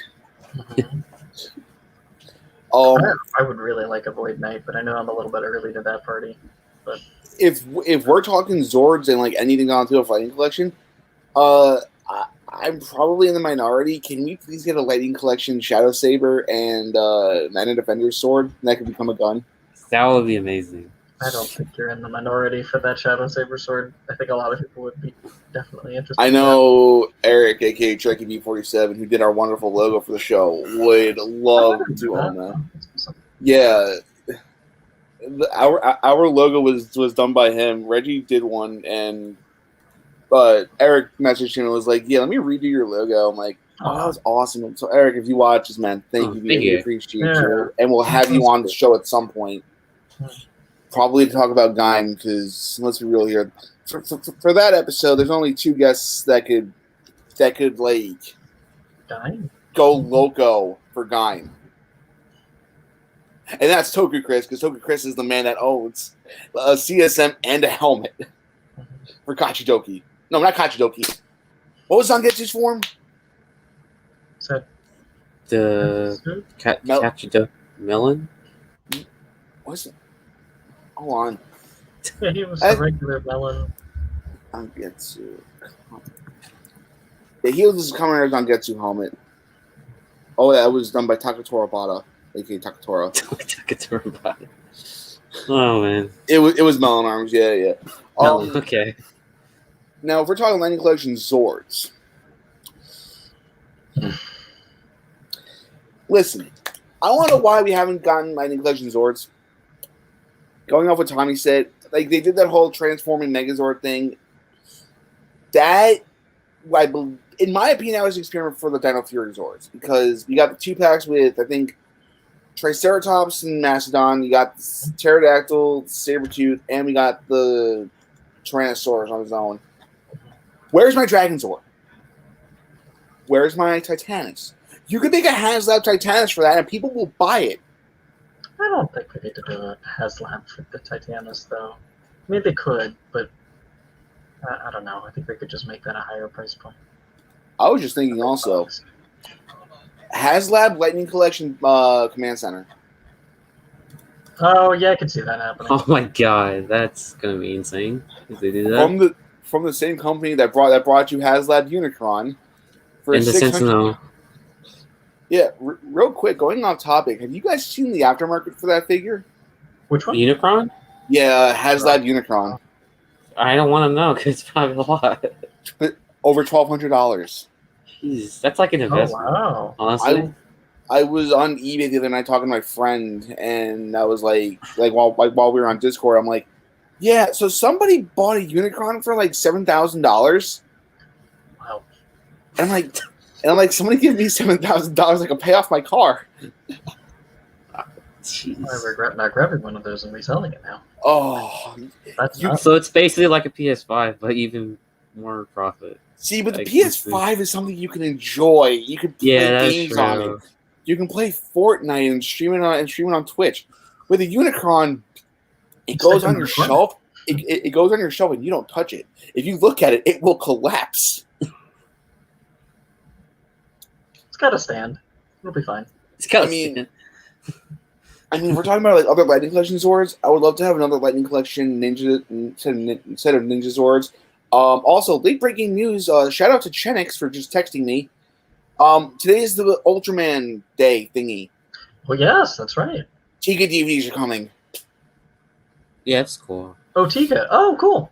Mm-hmm. I would really like a Void Knight, but I know I'm a little bit early to that party. But if we're talking Zords and anything onto a Fighting Collection, I'm probably in the minority. Can we please get a Lightning Collection Shadow Saber and Man and Defender's sword? And that could become a gun. That would be amazing. I don't think you're in the minority for that Shadow Saber sword. I think a lot of people would be definitely interested. I know Eric, aka Trekkie B47, who did our wonderful logo for the show, would love to own that. Yeah, our logo was done by him. Reggie did one, and Eric messaged him and was like, "Yeah, let me redo your logo." I'm like, Oh, that was awesome. So, Eric, if you watch this, man, thank you. We appreciate you. And we'll have you on the show at some point. Probably to talk about Gaim, because let's be real here. For that episode, there's only 2 guests that could like Gaim? Go loco for Gaim. And that's Toku Chris, because Toku Chris is the man that owns a CSM and a helmet for Kachidoki. No, not Kachidoki. What was Zangetsu's form? So, The Kachidoki melon? What's it? Hold on. He was a regular melon. Zangetsu. Yeah, he was coming out of Zangetsu helmet. Oh, yeah, it was done by Takatora Bada, aka Takatora. Takatora Bada. Oh man. It was Melon Arms, yeah. Okay. Now, if we're talking Lightning Collection Zords, listen, I want to know why we haven't gotten Lightning Collection Zords. Going off what Tommy said, like they did that whole transforming Megazord thing. That, in my opinion, that was an experiment for the Dino Fury Zords, because we got the 2 packs with, I think, Triceratops and Mastodon. You got the Pterodactyl, Sabretooth, and we got the Tyrannosaurus on his own. Where's my Dragon Zord? Where's my Titanus? You could make a HasLab Titanus for that, and people will buy it. I don't think we need to do a HasLab for the Titanus, though. I mean, they could, but I don't know. I think they could just make that a higher price point. I was just thinking also, HasLab Lightning Collection Command Center. Oh, yeah, I can see that happening. Oh my god, that's gonna be insane if they do that. From the same company that brought you HasLab Unicron for In the Sentinel. Yeah, real quick, going off topic, have you guys seen the aftermarket for that figure? Which one? Unicron? Yeah, HasLab Unicron. I don't want to know because it's probably a lot. Over $1,200. Jeez, that's like an investment. Oh, wow. Honestly, I was on eBay the other night talking to my friend, and I was like while we were on Discord, I'm like, yeah, so somebody bought a Unicron for like $7,000. Wow. And I'm like, somebody give me $7,000, I can pay off my car. jeez. I regret not grabbing one of those and reselling it now. Oh, So it's basically like a PS5, but even more profit. see, but the Like, PS5 is something you can enjoy. You can play games on it. You can play Fortnite and stream it on Twitch. With a Unicron, it goes on your shelf. It goes on your shelf and you don't touch it. If you look at it, it will collapse. It's got a stand. It'll be fine. It's kind I of mean, if we're talking about like other Lightning Collection Zords, I would love to have another Lightning Collection Ninja instead of Ninja Zords. Also, late breaking news. Shout out to Chenix for just texting me. Today is the Ultraman Day thingy. Well, yes, that's right. Tika DVDs are coming. yeah, it's cool. Oh, Tika. Oh, cool.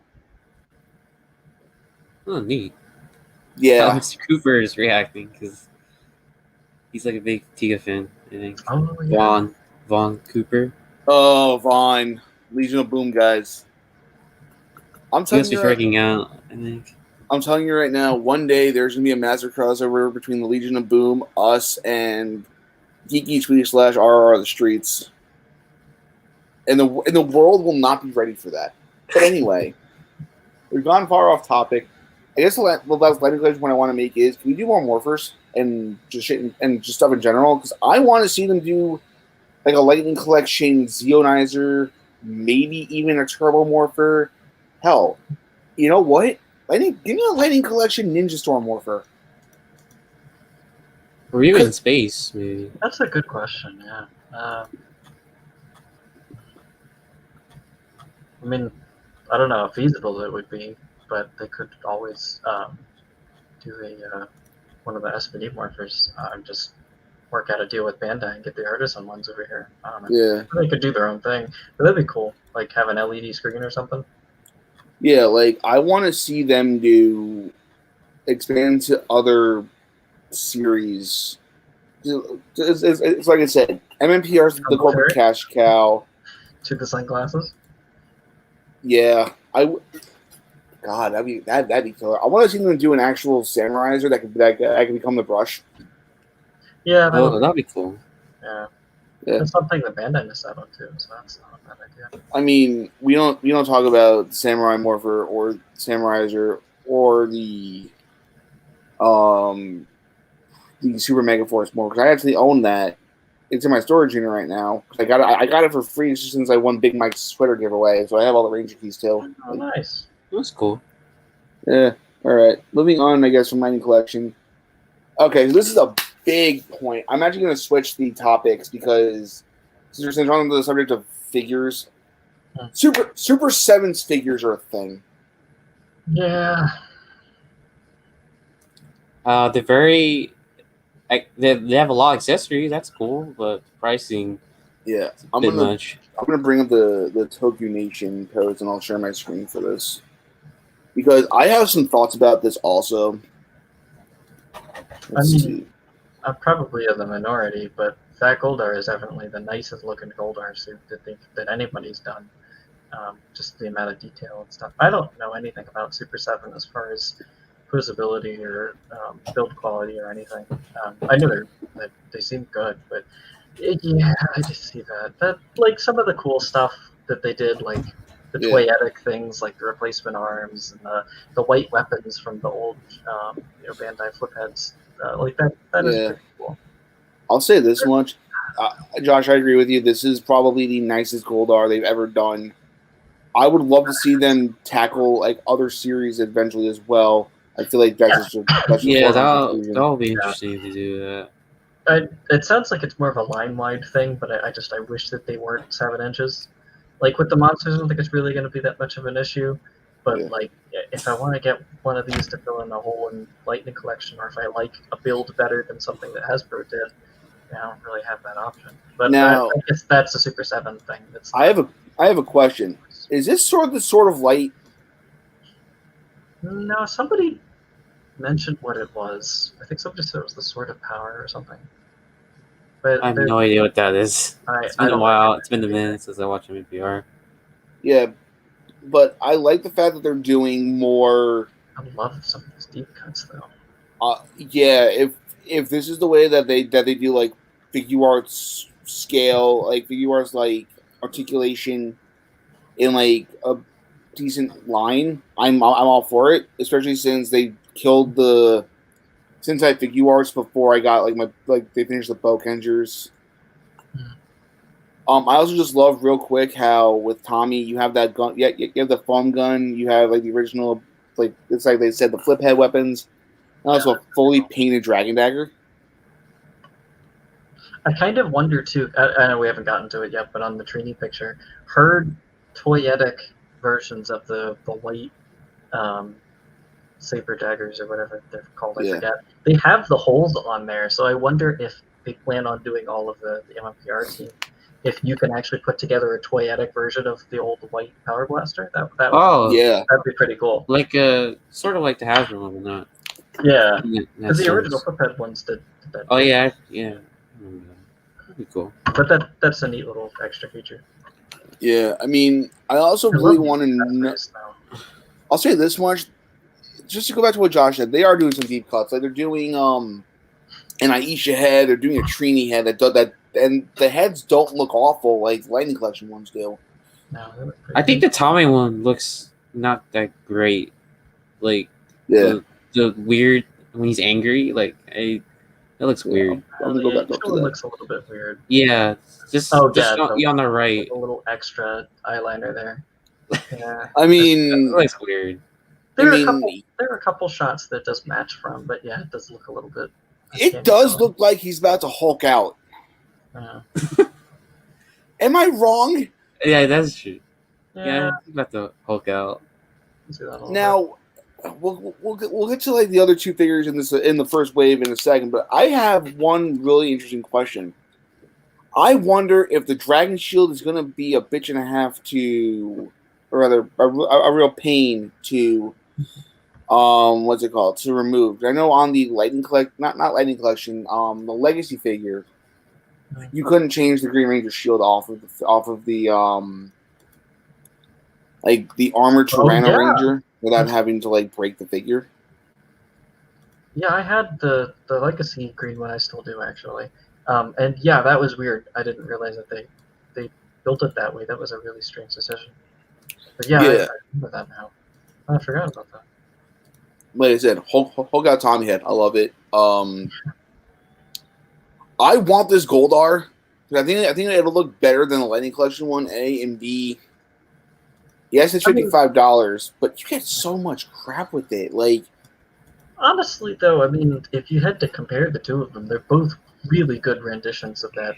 Oh, neat. Yeah. Mr. Cooper is reacting because he's like a big Tiga fan, I think. Oh, yeah. Vaughn Cooper. Oh, Vaughn. Legion of Boom guys. He must be freaking out, I think. I'm telling you right now, one day there's going to be a massive crossover between the Legion of Boom, us, and Geeky Tweet / RR the Streets. And the world will not be ready for that. But anyway, we've gone far off topic. I guess the last Lightning Collection point I want to make is, can we do more Morphers and just shit and just stuff in general? Because I want to see them do like a Lightning Collection Zeonizer, maybe even a Turbo Morpher. Hell, you know what? Give me a Lightning Collection Ninja Storm Morpher. Or even in space, maybe. That's a good question, yeah. I mean, I don't know how feasible it would be, but they could always do one of the SPD morphers and just work out a deal with Bandai and get the artisan ones over here. I don't know. Yeah. They could do their own thing. But that'd be cool. Like have an LED screen or something. Yeah, like I want to see them expand to other series. It's like I said, MMPR is the corporate cash cow. To the sunglasses. Yeah, God, that'd be killer. I want to see them do an actual samuraizer that could become the brush. Yeah, That'd be cool. Yeah. Yeah. That's something that Bandai missed out on too, so that's not a bad idea. I mean, we don't talk about Samurai Morpher or Samuraizer or the Super Mega Force more, because I actually own that. It's in my storage unit right now. I got it for free since I won Big Mike's Twitter giveaway, so I have all the Ranger keys still. Oh, nice. That's cool. Yeah. All right. Moving on, I guess, from Lightning Collection. Okay, so this is a big point. I'm actually going to switch the topics because since we're on the subject of figures, Super 7's figures are a thing. Yeah. They're very. They have a lot of accessories. That's cool, but pricing. Yeah, I'm gonna bring up the Tokyo Nation post, and I'll share my screen for this because I have some thoughts about this also. I'm probably of the minority, but that Goldar is definitely the nicest looking Goldar suit that anybody's done. Just the amount of detail and stuff. I don't know anything about Super 7 as far as posability or build quality or anything. I knew that they seemed good, but yeah, I just see that like some of the cool stuff that they did, like the toyetic things, like the replacement arms and the white weapons from the old Bandai flip heads, like that is pretty cool. I'll say this much, Josh, I agree with you. This is probably the nicest Goldar they've ever done. I would love to see them tackle like other series eventually as well. I feel like that's that'll be interesting to do that. It sounds like it's more of a line-wide thing, but I wish that they weren't 7 inches. Like with the monsters, I don't think it's really going to be that much of an issue. But like, if I want to get one of these to fill in a hole in Lightning Collection, or if I like a build better than something that Hasbro did, I don't really have that option. But now, I guess that's a Super 7 thing. I have a question. Is this sword the Sword of Light? No, somebody mentioned what it was. I think somebody said it was the Sword of Power or something. But I have no idea what that is. It's been a while. It's been a minute since I watched MPR. Yeah, but I like the fact that they're doing more. I love some of these deep cuts, though. Yeah, if this is the way that they do like figure arts scale, like figure arts like articulation in like a decent line, I'm all for it. Especially since they killed the Sentai figure arts before I got they finished the Bokengers. I also just love real quick how with Tommy you have that gun. Yeah, you have the foam gun. You have like the original, like it's like they said, the flip head weapons. And also a fully painted dragon dagger. I kind of wonder too. I know we haven't gotten to it yet, but on the Trini picture, her toyetic versions of the white saber daggers or whatever they're called, I forget. They have the holes on there, so I wonder if they plan on doing all of the MMPR team. If you can actually put together a toyetic version of the old white Power Blaster, that'd be pretty cool. Like sort of like the Hasbro one, not. Yeah, because the original Fliphead ones did that. Oh yeah. That'd be cool. But that's a neat little extra feature. Yeah, I mean, I also really want to know. I'll say this much, just to go back to what Josh said. They are doing some deep cuts. Like they're doing an Aisha head. They're doing a Trini head that and the heads don't look awful like Lightning Collection ones do. No, I think the Tommy one looks not that great. Like the weird when he's angry, like it looks weird. I'm gonna go back up to that. Looks a little bit weird. Yeah, just on the right. A little extra eyeliner there. Yeah. I mean, that looks weird. There are a couple shots that does match from, but yeah, it does look a little bit. It does look like he's about to Hulk out. Am I wrong? Yeah, that's true. Yeah, he's about to Hulk out. Now, we'll get to like the other two figures in the first wave in a second, but I have one really interesting question. I wonder if the Dragon Shield is going to be a bitch and a half to, or rather, a real pain to, what's it called, to remove. I know on the Lightning not Lightning Collection, the Legacy figure, you couldn't change the Green Ranger shield off of the like the armored Tyranno Ranger. without having to like break the figure. Yeah, I had the Legacy green one. I still do actually. And yeah, that was weird. I didn't realize that they built it that way. That was a really strange decision. But yeah, I remember that now. I forgot about that. Like I said, Hulk out Tommy head. I love it. I want this Goldar. I think it'll look better than the Lightning Collection one. A and B. Yes, it's $55, but you get so much crap with it. Like, honestly, though, I mean, if you had to compare the two of them, they're both really good renditions of that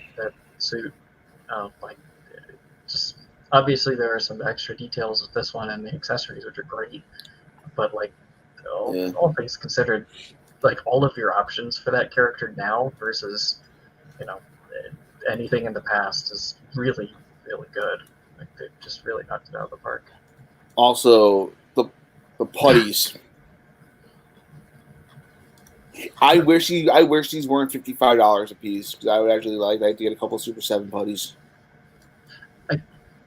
suit. Like, just obviously there are some extra details with this one and the accessories, which are great. But like, all things considered, like all of your options for that character now versus, anything in the past is really, really good. Like they just really knocked it out of the park. Also, the putties. I wish these weren't $55 a piece because I would actually like to get a couple of Super 7 putties.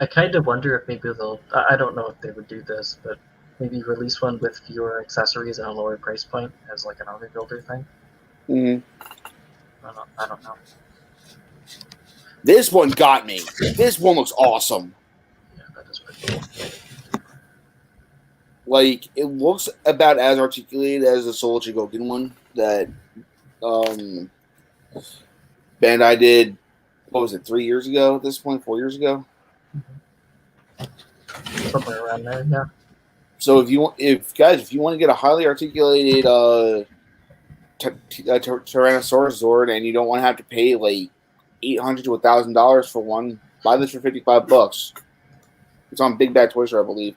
I kind of wonder if maybe they'll. I don't know if they would do this, but maybe release one with fewer accessories and a lower price point as like an army builder thing. Mm-hmm. I don't know. This one got me. This one looks awesome. Yeah, that is pretty cool. Like, it looks about as articulated as the Soul Chigokin one that Bandai did, what was it, 3 years ago at this point? 4 years ago? Somewhere around there, yeah. So if you want to get a highly articulated Tyrannosaurus Zord and you don't want to have to pay like $800 to $1,000 for one, buy this for $55. It's on Big Bad Toy Store, I believe.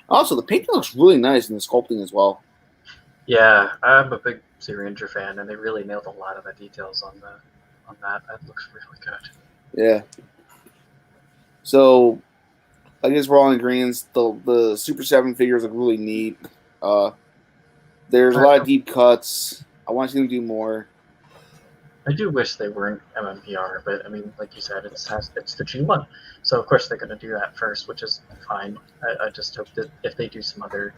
Also, the painting looks really nice in the sculpting as well. Yeah, I'm a big Sea Ranger fan, and they really nailed a lot of the details on that. That looks really good. Yeah. So, I guess we're all in agreement. The Super 7 figures look really neat. There's a lot of deep cuts. I want to see them do more. I do wish they weren't MMPR, but I mean, like you said, it's the G1, so of course they're going to do that first, which is fine. I just hope that if they do some other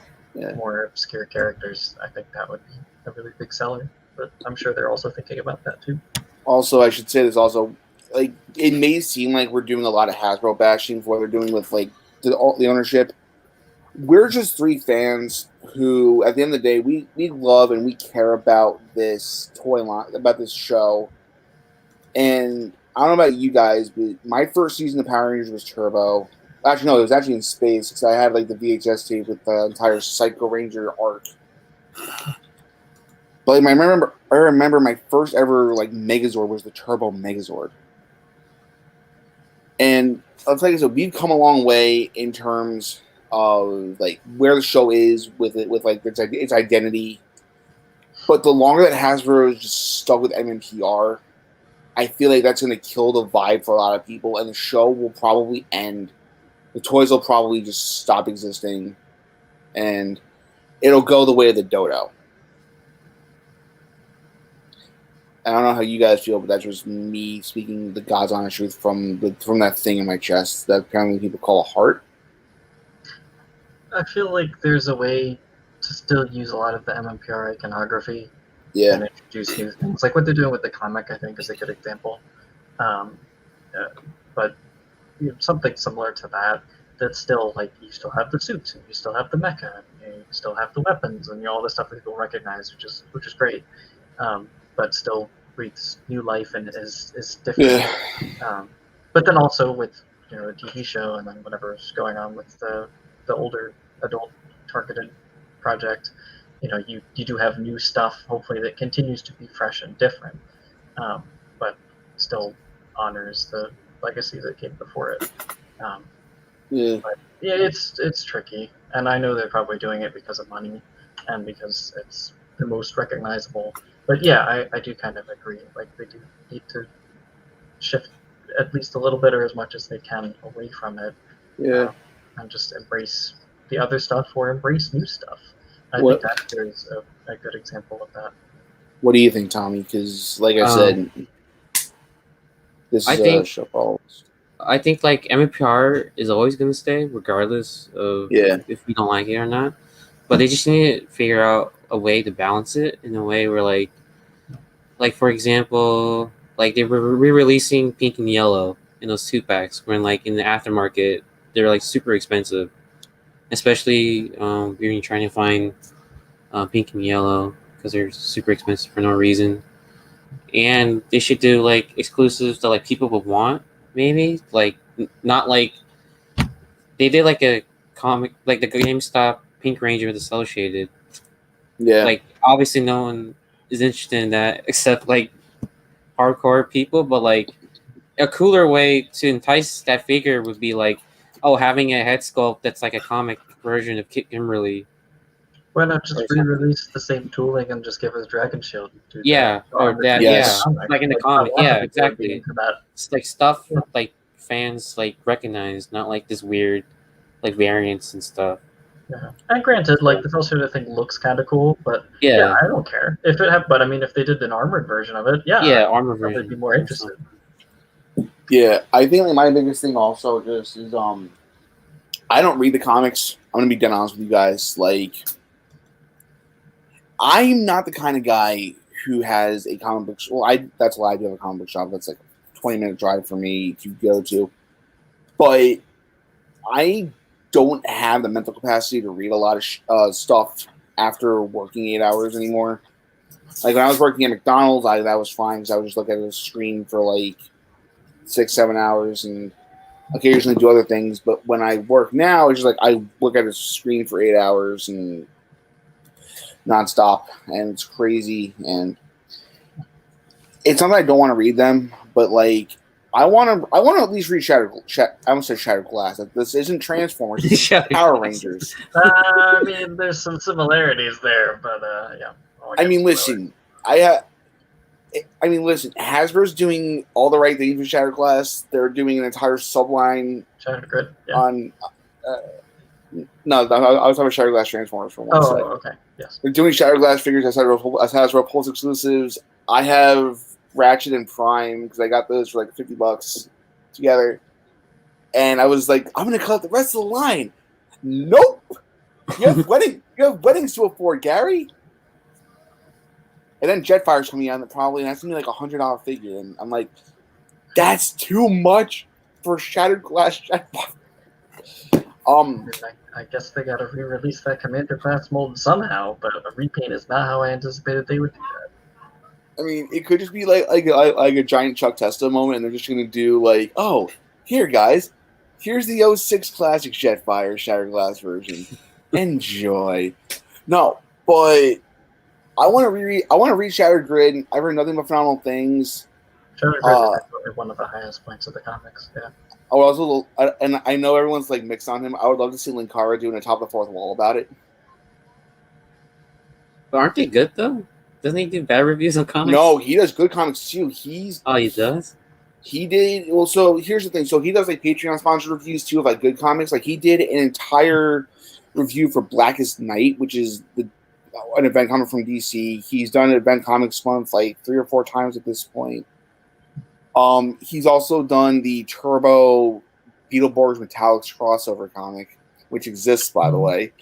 more obscure characters, I think that would be a really big seller. But I'm sure they're also thinking about that too. Also, I should say this also, like, it may seem like we're doing a lot of Hasbro bashing for what they're doing with like the ownership. We're just three fans who, at the end of the day, we love and we care about this toy line, about this show. And I don't know about you guys, but my first season of Power Rangers was Turbo. Actually, no, it was actually in space because I had like the VHS tape with the entire Psycho Ranger arc. But I remember my first ever like Megazord was the Turbo Megazord. And I'll tell you, so we've come a long way in terms of like where the show is with it, with like its identity. But the longer that Hasbro is just stuck with MMPR, I feel like that's going to kill the vibe for a lot of people, and the show will probably end. The toys will probably just stop existing, and it'll go the way of the dodo. I don't know how you guys feel, but that's just me speaking the God's honest truth from that thing in my chest that apparently people call a heart. I feel like there's a way to still use a lot of the MMPR iconography and introduce new things. Like what they're doing with the comic, I think, is a good example. But something similar to that, that's still like you still have the suits and you still have the mecha and you still have the weapons and all the stuff that people recognize, which is great. But still breathes new life and is different. Yeah. But then also with a TV show and then whatever's going on with the older adult targeted project, you do have new stuff hopefully that continues to be fresh and different, but still honors the legacy that came before it. But yeah, it's tricky, and I know they're probably doing it because of money and because it's the most recognizable. But yeah, I do kind of agree. Like they do need to shift at least a little bit or as much as they can away from it. And just embrace the other stuff or embrace new stuff. I think that there's a good example of that. What do you think, Tommy? Because like I said, this is a show follows. I think like MMPR is always going to stay regardless of if we don't like it or not. but they just need to figure out a way to balance it in a way where like for example, like they were re-releasing Pink and Yellow in those 2 packs, when like in the aftermarket they're like super expensive, especially when you're trying to find Pink and Yellow because they're super expensive for no reason. And they should do like exclusives that like people would want, maybe like not like they did like a comic like the GameStop Pink Ranger with Associated. Yeah. Like obviously no one is interested in that except like hardcore people, but like a cooler way to entice that figure would be like, oh, having a head sculpt that's like a comic version of Kit Kimberly. Why not just Or something. re-release the same tooling and just give us Dragon Shield? To Yeah, or that. Yes. Yeah, like in the a comic. lot of Yeah, people would be exactly. into that. It's like stuff like fans like recognize, not like this weird like variants and stuff. Yeah. And granted, like the Velshooter thing looks kind of cool, but Yeah, I don't care if it have. But I mean, if they did an armored version of it, yeah, I'd armor probably version. be more interested. Yeah, I think like my biggest thing also just is I don't read the comics. I'm gonna be dead honest with you guys. Like, I'm not the kind of guy who has a comic book. Well, that's why I do have a comic book shop. That's like a 20-minute drive for me to go to. But I don't have the mental capacity to read a lot of stuff after working 8 hours anymore. Like when I was working at McDonald's, that was fine because I would just look at the screen for like 6-7 hours and occasionally do other things. But when I work now, it's just like I look at a screen for 8 hours and nonstop, and it's crazy. And it's not that I don't want to read them, but like I want to at least read Shattered. I almost said Shattered Glass. Like, this isn't Transformers. This is Power Rangers. I mean, there's some similarities there, but yeah. I mean, listen. I mean, listen. Hasbro's doing all the right things with Shattered Glass. They're doing an entire subline Shattered Grid. Yeah. on. No, I was talking about Shattered Glass Transformers for one second. Okay. Yes. They're doing Shattered Glass figures as Hasbro Pulse exclusives. I have Ratchet and Prime because I got those for like $50 together, and I was like, I'm gonna cut the rest of the line. Nope. You have weddings to afford, Gary. And then Jetfire's coming out, and that's gonna be like $100 figure, and I'm like, that's too much for Shattered Glass Jetfire. I guess they got to re-release that Commander Class mold somehow, but a repaint is not how I anticipated they would do that. I mean, it could just be like a giant Chuck Testa moment, and they're just gonna do like, oh, here guys, here's the 06 Classic Jetfire Shattered Glass version. Enjoy. No, but I want to read Shattered Grid. I've heard nothing but phenomenal things. Shattered Grid is definitely one of the highest points of the comics. Yeah. I would also, and I know everyone's like mixed on him. I would love to see Linkara doing a top of the fourth wall about it. But aren't they good though? Doesn't he do bad reviews on comics? No, he does good comics too. He does. He did. Well, so here's the thing. So he does like Patreon sponsored reviews too of like good comics. Like he did an entire review for Blackest Night, which is an event comic from DC. He's done an event comics month like 3 or 4 times at this point. He's also done the Turbo Beetleborgs Metallics crossover comic, which exists, by the way.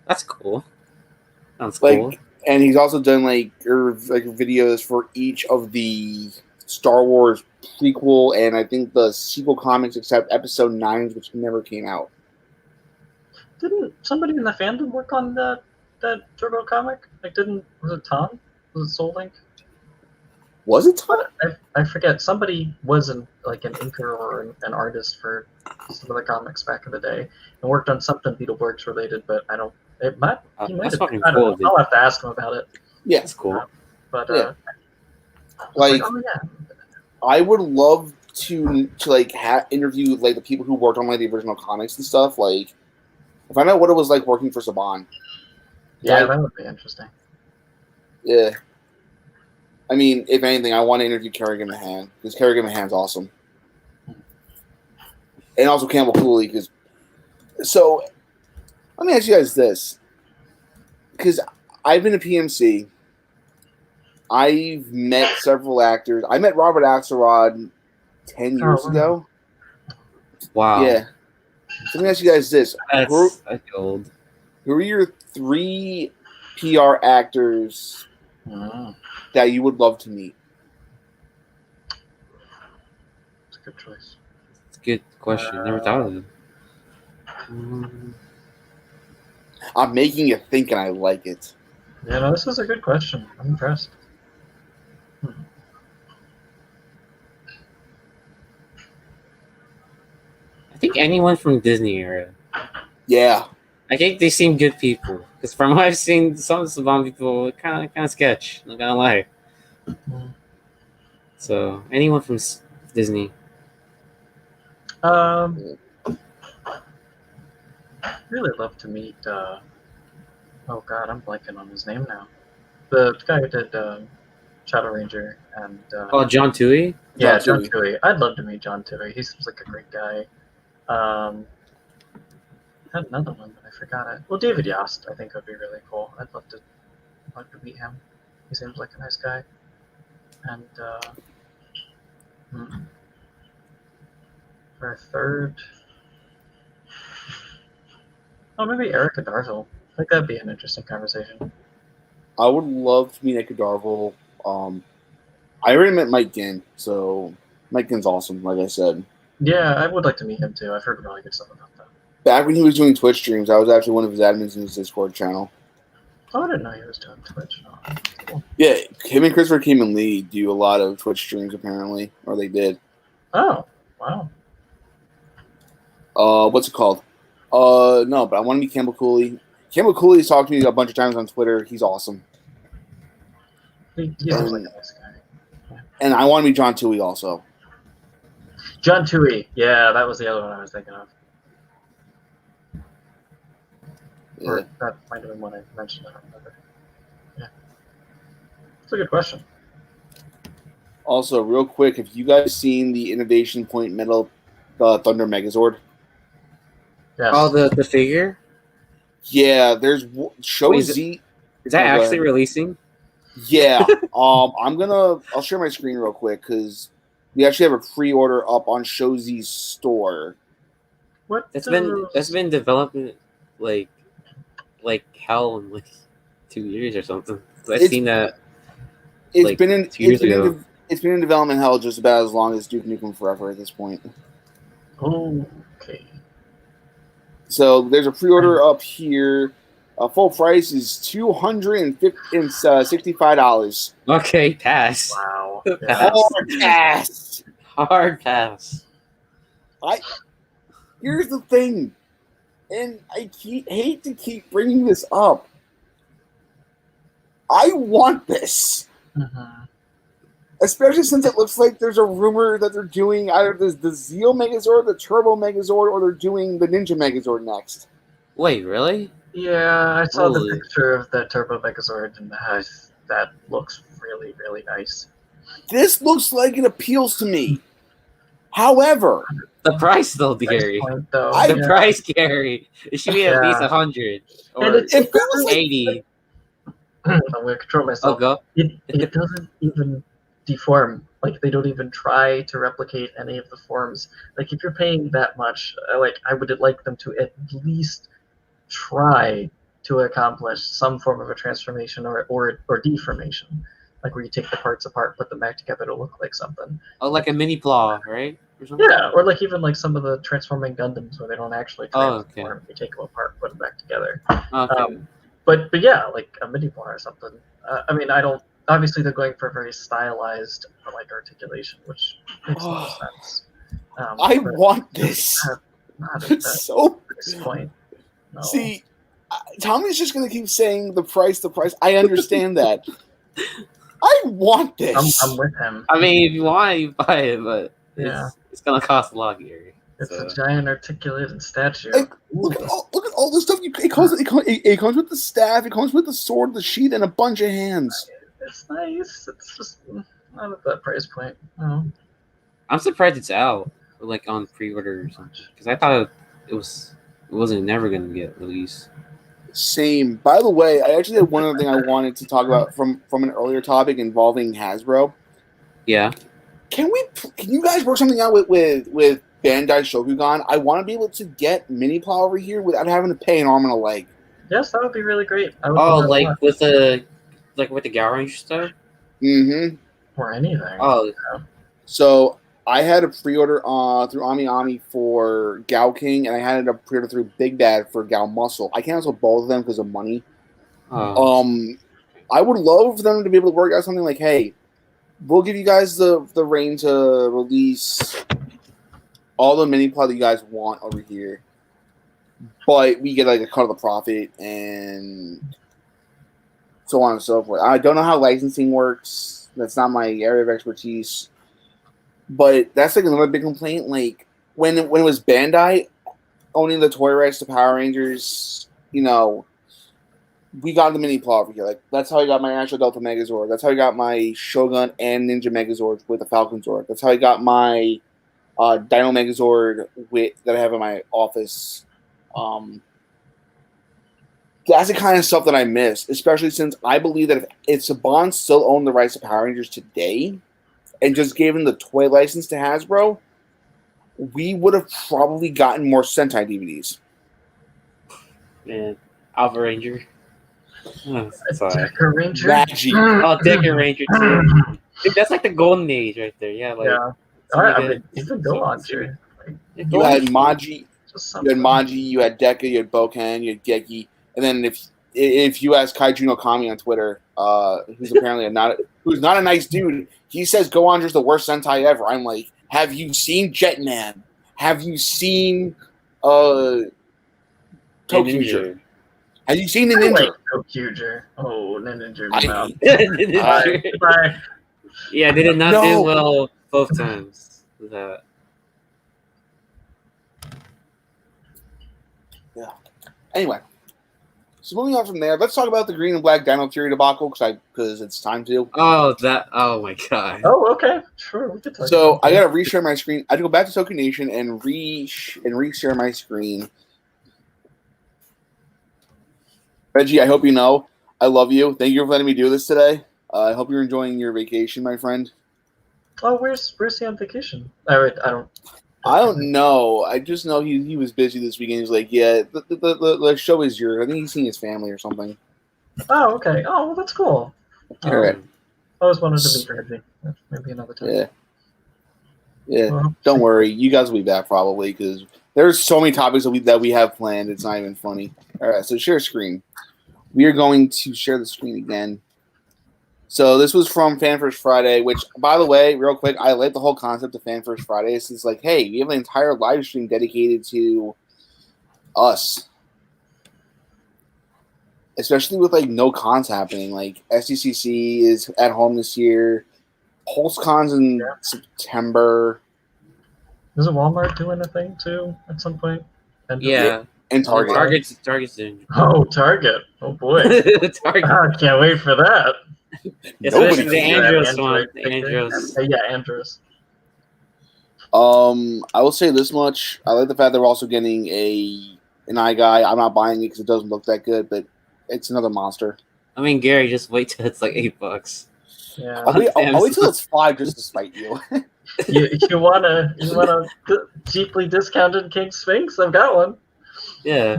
That's cool. Sounds like, cool. And he's also done like videos for each of the Star Wars prequel and I think the sequel comics, except Episode 9, which never came out. Didn't somebody in the fandom work on that Turbo comic? Like, was it Tom? Was it Soul Link? Was it Tom? I forget. Somebody was an inker or an artist for some of the comics back in the day and worked on something Beetleborgs related, but I don't. It might. That's fucking cool. Dude. I'll have to ask him about it. Yeah, it's cool. I would love to interview like the people who worked on like the original comics and stuff. Like, if I know what it was like working for Saban. Yeah, that would be interesting. Yeah. I mean, if anything, I want to interview Kerrigan Mahan because Kerrigan Mahan's awesome, and also Campbell Cooley. So, let me ask you guys this: because I've been to PMC, I've met several actors. I met Robert Axelrod 10 years ago. Wow. Yeah. So let me ask you guys this: that's old. Who are your 3 PR actors that you would love to meet? It's a good choice. It's a good question. Never thought of it. I'm making you think, and I like it. Yeah, no, this is a good question. I'm impressed. I think anyone from Disney era. Yeah. I think they seem good people. Because from what I've seen, some of the Saban people kind of sketch. Not gonna lie. So anyone from Disney. Really love to meet. Oh God, I'm blanking on his name now. The guy who did Shadow Ranger and. John Tui. Yeah, John Tui. I'd love to meet John Tui. He seems like a great guy. I had another one, but I forgot it. Well, David Yost, I think would be really cool. I'd love to meet him. He seems like a nice guy. And for a third, maybe Erica Darville. I think that'd be an interesting conversation. I would love to meet Erica Darville. I already met Mike Ginn, so Mike Ginn's awesome, like I said. Yeah, I would like to meet him too. I've heard really good stuff about that. Back when he was doing Twitch streams, I was actually one of his admins in his Discord channel. Oh, I didn't know he was doing Twitch. Oh, cool. Yeah, him and Christopher Keeman Lee do a lot of Twitch streams, apparently. Or they did. Oh, wow. What's it called? No, but I want to meet Campbell Cooley. Campbell Cooley's talked to me a bunch of times on Twitter. He's awesome. He seems like a nice guy. Yeah. And I want to meet John Tui also. John Tui. Yeah, that was the other one I was thinking of. Yeah. Or that might have been one I mentioned. I don't remember. Yeah. It's a good question. Also, real quick, have you guys seen the Innovation Point Metal Thunder Megazord? Yes. Oh, the figure? Yeah, there's Show Wait, Z. Is that actually releasing? Yeah. I'll share my screen real quick because we actually have a pre-order up on Show Z's store. What? That's been developing like hell in like 2 years or something. I've seen that. It's been in 2 years ago. It's been in development hell just about as long as Duke Nukem Forever at this point. Oh, okay. So there's a pre-order up here. Full price is $265. Wow. Okay, pass. Yeah. Hard pass. Here's the thing, and I hate to keep bringing this up. I want this. Mm-hmm. Especially since it looks like there's a rumor that they're doing either the Zeal Megazord, the Turbo Megazord, or they're doing the Ninja Megazord next. Wait, really? Yeah, I saw the Holy. picture of the Turbo Megazord, and that looks really, really nice. This looks like it appeals to me. However, The price though, Gary. Point, though. The price, Gary. It should be at least 100 or And it feels like 80. I'm gonna control myself. Oh, go. It doesn't even deform. Like, they don't even try to replicate any of the forms. Like, if you're paying that much, I would like them to at least try to accomplish some form of a transformation or deformation, like where you take the parts apart, put them back together to look like something. Oh, like a mini claw, right? Or something? Yeah, or like even like some of the transforming Gundams where they don't actually transform. okay. You take them apart, put them back together. Okay. But yeah, like a mini claw or something. I mean, I don't. Obviously, they're going for a very stylized like articulation, which makes a lot of sense. I want this. Not at So this point. No. See, Tommy's just going to keep saying the price. I understand that. I want this. I'm with him. I mean, if you want it, you buy it, but Yeah. it's gonna cost a lot, Gary. It's a giant articulated statue. Like, look at all the stuff. It comes with the staff. It comes with the sword, the sheath, and a bunch of hands. It's nice. It's just not at that price point. No. I'm surprised it's out, like on pre-order or something, because I thought it wasn't never gonna get released. Same. By the way, I actually had one other thing I wanted to talk about from an earlier topic involving Hasbro. Yeah. Can you guys work something out with Bandai Shokugan? I want to be able to get Mini Plow over here without having to pay an arm and a leg. Yes, that would be really great. I would Oh, love that a like lot. with the Gal Ranger stuff. Mm-hmm. Or anything. Oh, So I had a pre-order through Ami Ami for Gal King, and I had a pre-order through Big Bad for Gal Muscle. I canceled both of them because of money. oh. I would love for them to be able to work out something like, hey, we'll give you guys the reign to release all the mini plot that you guys want over here, but we get like a cut of the profit and so on and so forth. I don't know how licensing works. That's not my area of expertise. But that's like another big complaint. Like when it was Bandai owning the toy rights to Power Rangers, we got the mini plot over here. Like that's how I got my Astro Delta Megazord. That's how I got my Shogun and Ninja Megazord with the Falcon Zord. That's how I got my Dino Megazord that I have in my office. That's the kind of stuff that I miss, especially since I believe that if Saban still owned the rights to Power Rangers today and just gave him the toy license to Hasbro, we would have probably gotten more Sentai DVDs. Man, Alpha Ranger. Oh, sorry. Decker Ranger? Reggie. Oh, Decker Ranger too. Dude, that's like the golden age right there. Yeah, like Yeah. something I good. mean, even go on, sure. You had Maji, Just you had Maji, you had Deca, you had Boken, you had Geki, and then if you ask Kaiju no Kami on Twitter, who's apparently who's not a nice dude, he says Go Anger's the worst Sentai ever. I'm like, have you seen Jetman? Have you seen Tokyuger? Have you seen the I Ninja? like Tokyuger. Oh, Ninja. Ninja. Bye. Yeah, they did not do well both times. Yeah. Anyway, so moving on from there, let's talk about the Green and Black Dino Fury debacle because it's time to. Oh my god. Oh, okay, sure. We could talk So about I gotta reshare my screen. I had to go back to Tokyo Nation and reshare my screen. Reggie, I hope you know I love you. Thank you for letting me do this today. I hope you're enjoying your vacation, my friend. Oh, where's he on vacation? I don't. I don't know. I just know he was busy this weekend. He's like, yeah, the show is yours. I think he's seeing his family or something. Oh, okay. Oh, well, that's cool. All right. I always wanted to meet Reggie. Maybe another time. Yeah. Well, Don't worry. You guys will be back probably because there's so many topics that we have planned. It's not even funny. All right. So share screen. We are going to share the screen again. So this was from Fan First Friday, which, by the way, real quick, I like the whole concept of Fan First Friday. It's like, hey, we have an entire live stream dedicated to us. Especially with, like, no cons happening. Like, SDCC is at home this year. PulseCon's in September. Isn't Walmart doing a thing, too, at some point? Yeah. And Target. Target's doing. Oh, Target. Oh, boy. Target. I can't wait for that. Especially the Andros one. Andros. Yeah, Andros. I will say this much. I like the fact they're also getting an eye guy. I'm not buying it because it doesn't look that good, but it's another monster. I mean, Gary, just wait till it's like $8. Yeah. I'll wait till it's $5 just to spite you. you want a cheaply discounted King Sphinx? I've got one. Yeah.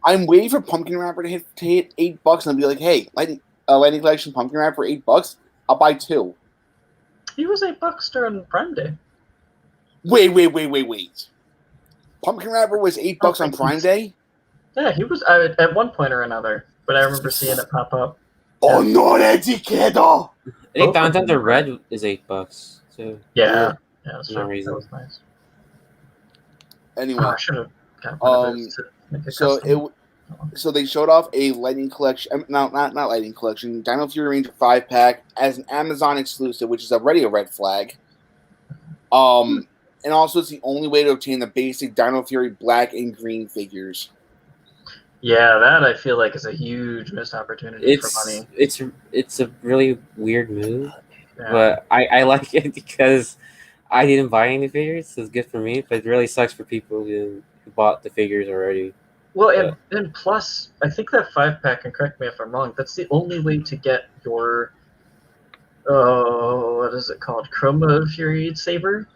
I'm waiting for Pumpkin Wrapper to hit $8 and I'll be like, hey, Lightning Collection Pumpkin Wrapper for $8. I'll buy 2. He was $8 during Prime Day. Wait. Pumpkin Wrapper was $8 on Prime Day? Yeah, he was at one point or another, but I remember seeing it pop up. Oh no, Educator! I think Downtown the Red is $8 too. Yeah, that's for no true. reason. That was nice. Anyway, I should have got one of those to make a custom. So they showed off a Lightning Collection, not Lightning Collection, Dino Fury Ranger 5-pack as an Amazon exclusive, which is already a red flag. And also it's the only way to obtain the basic Dino Fury black and green figures. Yeah, that I feel like is a huge missed opportunity for money. It's a really weird move, Yeah. but I like it because I didn't buy any figures, so it's good for me. But it really sucks for people who bought the figures already. Well, and plus, I think that 5-pack, and correct me if I'm wrong, that's the only way to get your, what is it called? Chroma Fury Saber?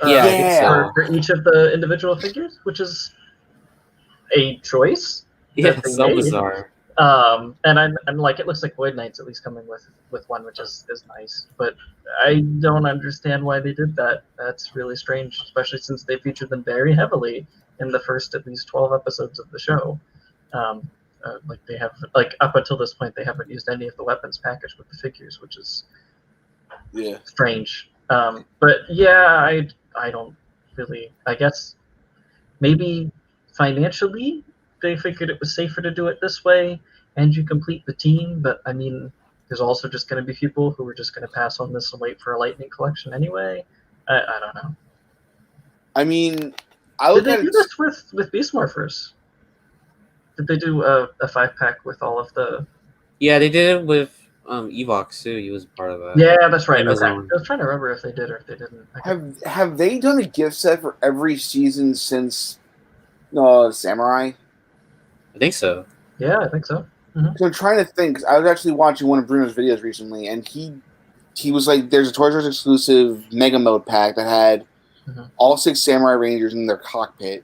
Yeah, I think so. For each of the individual figures, which is a choice. Yeah, that they so made. bizarre. And I'm like, it looks like Void Knight's at least coming with one, which is nice. But I don't understand why they did that. That's really strange, especially since they featured them very heavily in the first at least 12 episodes of the show. Like they have, like up until this point, they haven't used any of the weapons packaged with the figures, which is strange. But yeah, I don't really. I guess maybe financially they figured it was safer to do it this way, and you complete the team. But I mean, there's also just going to be people who are just going to pass on this and wait for a Lightning collection anyway. I don't know. I mean, I Did look they at do it. this with Beast Morphers? Did they do a 5-pack with all of the? Yeah, they did it with Evox too. He was part of that. Yeah, that's right. Okay, Amazon. I was trying to remember if they did or if they didn't. Have they done a gift set for every season since Samurai? I think so. Yeah, I think so. So I'm trying to think. 'Cause I was actually watching one of Bruno's videos recently, and he was like, "There's a Toys R Us exclusive Mega Mode pack that had all 6 Samurai Rangers in their cockpit.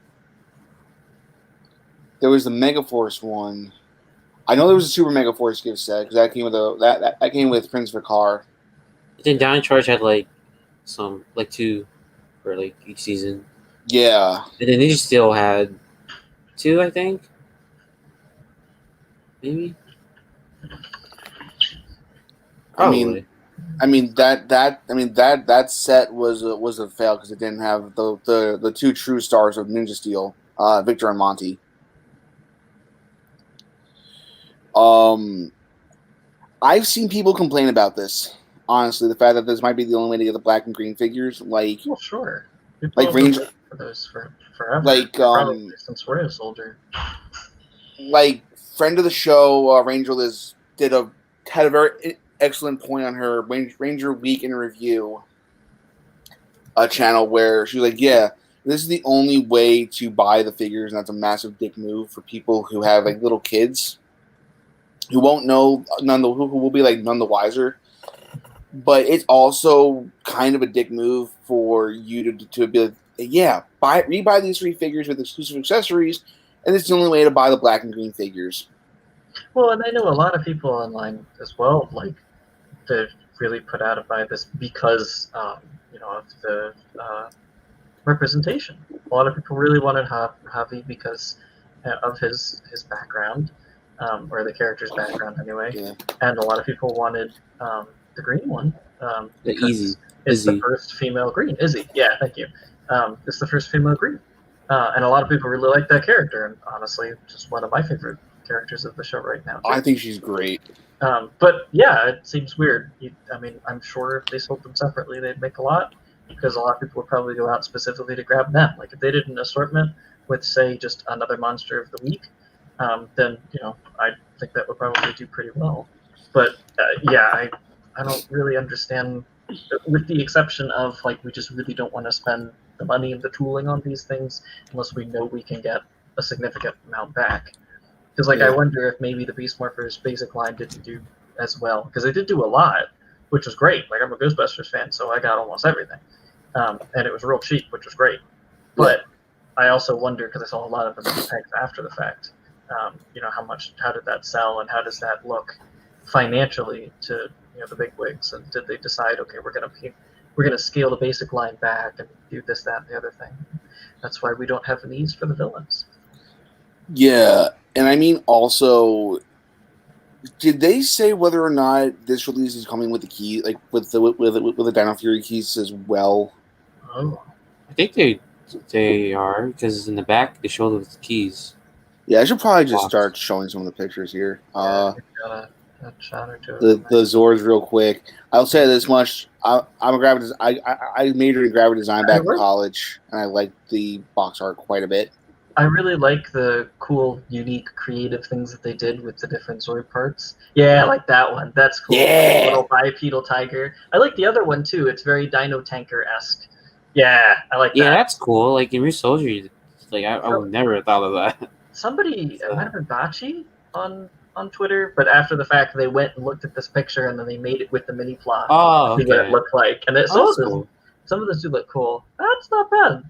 There was the Mega Force one. I know there was a Super Mega Force gift set because that came with that came with Prince Vicar. Then Down in Charge had like some like 2 for like each season. Yeah, And then Ninja Steel had 2, I think. Maybe. Probably. I mean that set was a fail because it didn't have the 2 true stars of Ninja Steel, Victor and Monty. I've seen people complain about this. Honestly, the fact that this might be the only way to get the black and green figures, like, well, sure, people like Ranger, for those for forever. like probably since we're a soldier. Like friend of the show, Ranger Liz had a very excellent point on her Ranger Week in Review channel where she was like, "Yeah, this is the only way to buy the figures, and that's a massive dick move for people who have like little kids who won't know who will be like none the wiser. But it's also kind of a dick move for you to be like, yeah, rebuy these 3 figures with exclusive accessories, and it's the only way to buy the black and green figures." Well, and I know a lot of people online as well, like, they've really put out by this because, of the representation. A lot of people really wanted Javi because of his background, or the character's background anyway. Yeah. And a lot of people wanted the green one. Izzy. It's the first female green. Izzy, yeah, thank you. It's the first female green. And a lot of people really like that character, and honestly, just one of my favorite characters of the show right now. I think she's great. But yeah, it seems weird. I mean, I'm sure if they sold them separately, they'd make a lot, because a lot of people would probably go out specifically to grab them. Like if they did an assortment with, say, just another monster of the week, then I think that would probably do pretty well. But yeah, I don't really understand, with the exception of like we just really don't want to spend the money and the tooling on these things unless we know we can get a significant amount back. Because like I wonder if maybe the Beast Morphers basic line didn't do as well, because they did do a lot, which was great. Like I'm a Ghostbusters fan, so I got almost everything, and it was real cheap, which was great. But I also wonder, because I saw a lot of them in the pegs after the fact, how did that sell, and how does that look financially to the big wigs, and did they decide, okay, we're gonna scale the basic line back and do this, that, and the other thing? That's why we don't have needs for the villains. Yeah, and I mean also, did they say whether or not this release is coming with the key, like with the Dino Fury keys as well? Oh, I think they are, because in the back they show the keys. Yeah, I should probably just start showing some of the pictures here. A shot or two. The Zords real quick. I'll say this much: I'm a graphic. I majored in graphic design back in college, and I like the box art quite a bit. I really like the cool, unique, creative things that they did with the different Zord parts. Yeah, I like that one. That's cool. Yeah. Little bipedal tiger. I like the other one too. It's very Dino Tanker-esque. Yeah, I like that. Yeah, that's cool. Like in Real Soldier, like I would never have thought of that. Somebody, it might have been Bachi on Twitter, but after the fact, they went and looked at this picture and then they made it with the mini plot. Oh, see what it looked like, and cool. some of those do look cool. That's not bad.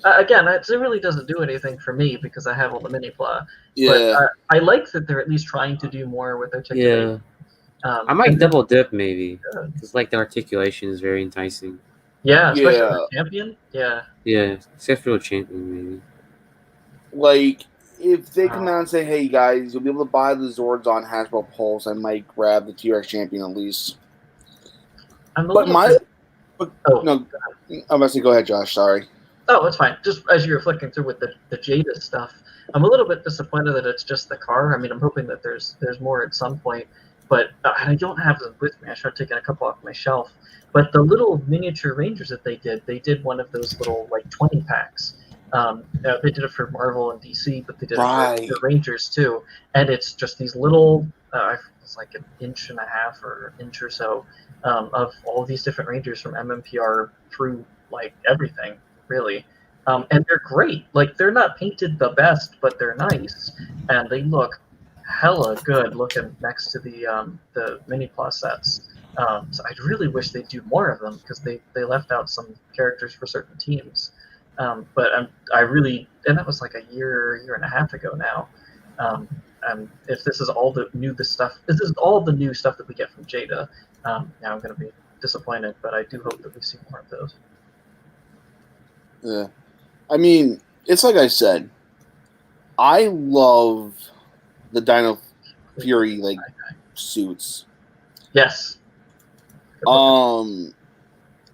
Again, it really doesn't do anything for me because I have all the mini plot. Yeah. But I like that they're at least trying to do more with articulation. I And might then- double dip maybe. Yeah. Because like the articulation is very enticing. Yeah, especially Yeah. the champion. Yeah. Yeah, except for the champion maybe. Like, if they come out and say, hey guys, you'll be able to buy the Zords on Hasbro Pulse, I might grab the T-Rex champion at least. I'm a But little Oh. no, I'm about to say, go ahead, Josh, sorry. Oh, that's fine. Just as you were flicking through with the Jada stuff, I'm a little bit disappointed that it's just the car. I mean, I'm hoping that there's more at some point, but I don't have them with me. I should have taken a couple off my shelf. But the little miniature Rangers that they did one of those little like 20 packs. They did it for Marvel and DC, but they did it for Rangers too. And it's just these little, it's like an inch and a half or inch or so of all these different Rangers from MMPR through like everything, really. And they're great. Like, they're not painted the best, but they're nice. And they look hella good looking next to the mini plus sets. So I really wish they'd do more of them because they left out some characters for certain teams. But I really, and that was like a year and a half ago now. And if this is all the new stuff that we get from Jada, now I'm going to be disappointed. But I do hope that we see more of those. Yeah. I mean, it's like I said, I love the Dino Fury like suits. Yes. And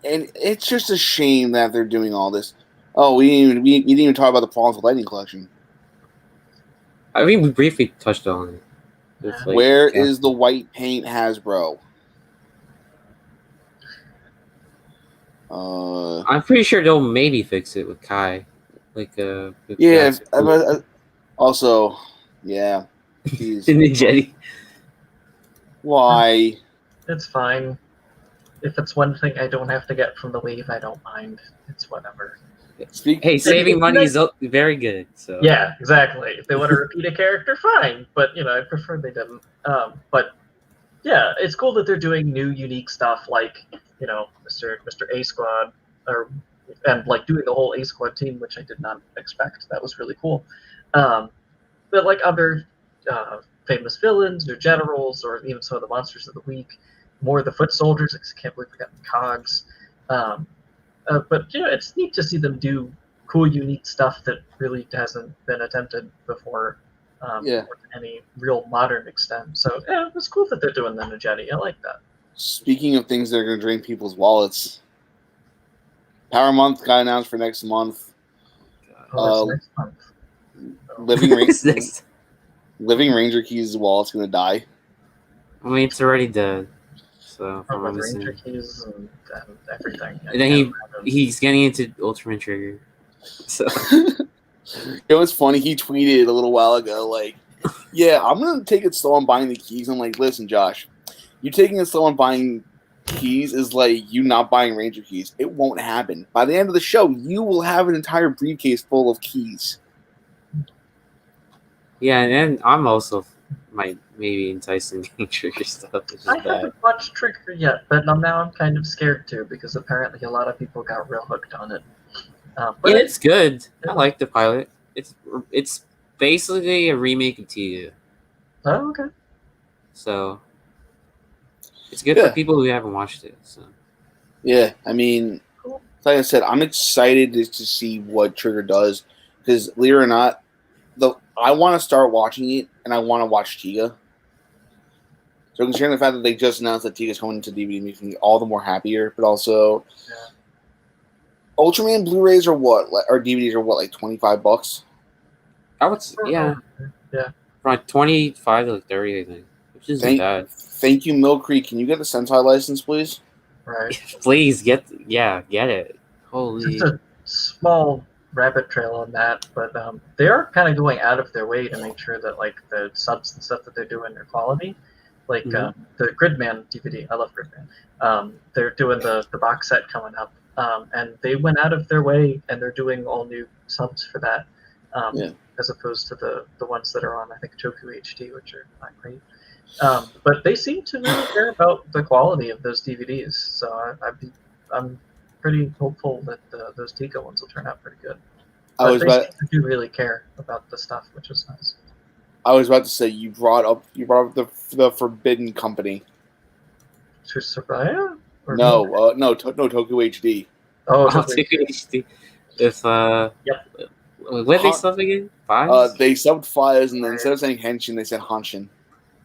it's just a shame that they're doing all this. Oh, we didn't even talk about the problems with Lightning Collection. I mean, we briefly touched on it. Yeah. Like, Where is the white paint Hasbro? I'm pretty sure they'll maybe fix it with Kai. Like, yeah. Also, yeah. Jeez. In the Jetty. Why? It's fine. If it's one thing I don't have to get from the wave, I don't mind. It's whatever. Hey, saving money is very good. So yeah, exactly. If they want to repeat a character, fine. But I prefer they didn't. But yeah, it's cool that they're doing new, unique stuff like Mr. A Squad, and like doing the whole A Squad team, which I did not expect. That was really cool. But like other famous villains or generals, or even some of the monsters of the week, more of the foot soldiers. I can't believe we got the cogs. But it's neat to see them do cool, unique stuff that really hasn't been attempted before to any real modern extent. So yeah, it's cool that they're doing the Jetty. I like that. Speaking of things that are going to drain people's wallets, Power Month got announced for next month. Next month. Living Ranger Keys' wallet's going to die. I mean, it's already dead. So from what I'm Ranger listening. Keys and everything. And then he's getting into Ultraman Trigger. So It was funny. He tweeted a little while ago, like, "Yeah, I'm gonna take it slow on buying the keys." I'm like, "Listen, Josh, you taking it slow on buying keys is like you not buying Ranger keys. It won't happen. By the end of the show, you will have an entire briefcase full of keys." yeah, and I'm also maybe enticing Trigger stuff. I haven't watched Trigger yet, but now I'm kind of scared too because apparently a lot of people got real hooked on it. But yeah, it's good. I like the pilot. It's basically a remake of Tia. Oh, okay. So it's good for people who haven't watched it. So yeah, I mean, cool. Like I said, I'm excited to see what Trigger does because, believe it or not, I want to start watching it and I want to watch Tiga. So considering the fact that they just announced that Tiga's coming to DVD makes me all the more happier. But also, Ultraman Blu-rays or DVDs are what, like $25? I would, yeah, from 25 to 30, I think, which isn't bad. Thank you, Mill Creek. Can you get the Sentai license, please? Right. Please get it. Holy. Just a small rabbit trail on that, but they are kind of going out of their way to make sure that like the subs and stuff that they're doing are quality. Like the Gridman DVD, I love Gridman. They're doing the box set coming up, and they went out of their way and they're doing all new subs for that, as opposed to the ones that are on I think Choku HD, which are not great. But they seem to really care about the quality of those DVDs, so I'm pretty hopeful that those Tika ones will turn out pretty good. But they do really care about the stuff, which is nice. I was about to say you brought up the Forbidden Company. To Survive? No, Toku HD. Oh, Toku HD. If Yep. What they sub again? Fives? They subbed fives, and then instead of saying Henshin, they said Hanshin.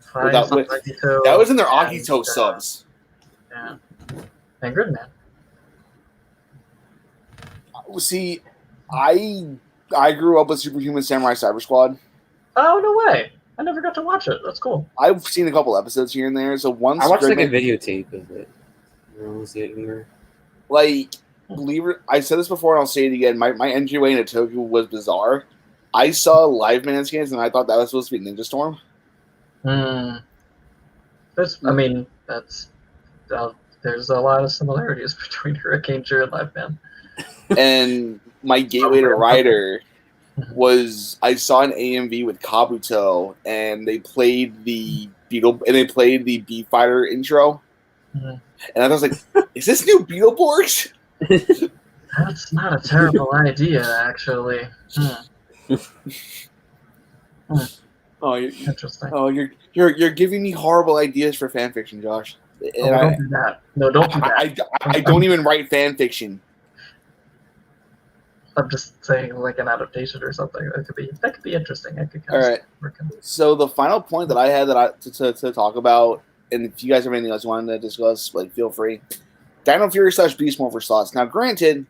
Fives, that was in their Akito subs. Yeah. And Gridman. See, I grew up with Superhuman Samurai Cyber Squad. Oh, no way! I never got to watch it. That's cool. I've seen a couple episodes here and there. So once I watched like a videotape of it. Like, believe it, I said this before and I'll say it again. My entryway into Tokyo was bizarre. I saw live man scans and I thought that was supposed to be Ninja Storm. There's a lot of similarities between Hurricane and Live Man. And my gateway to Rider was I saw an AMV with Kabuto, and they played the Beat Fighter intro, and I was like, "Is this new Beetleborgs?" That's not a terrible idea, actually. Oh, interesting. Oh, you're giving me horrible ideas for fan fiction, Josh. Don't do that. No, don't do that. I don't even write fan fiction. I'm just saying, like an adaptation or something. That could be interesting. I could All right. So the final point that I had to talk about, and if you guys have anything else you wanted to discuss, like feel free. Dino Fury / Beast Morphers thoughts. Now, granted,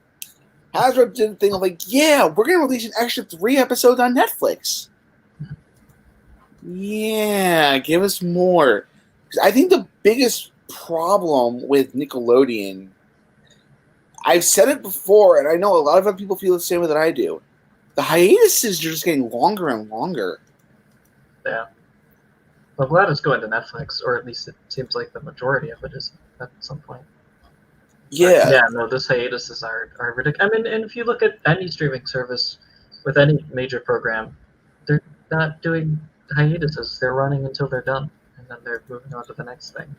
Hasbro did the thing of like, yeah, we're gonna release an extra 3 episodes on Netflix. Yeah, give us more. I think the biggest problem with Nickelodeon, I've said it before, and I know a lot of other people feel the same way that I do. The hiatuses are just getting longer and longer. Yeah. I'm glad it's going to Netflix, or at least it seems like the majority of it is at some point. Yeah. But yeah, no, those hiatuses are ridiculous. I mean, and if you look at any streaming service with any major program, they're not doing hiatuses. They're running until they're done, and then they're moving on to the next thing.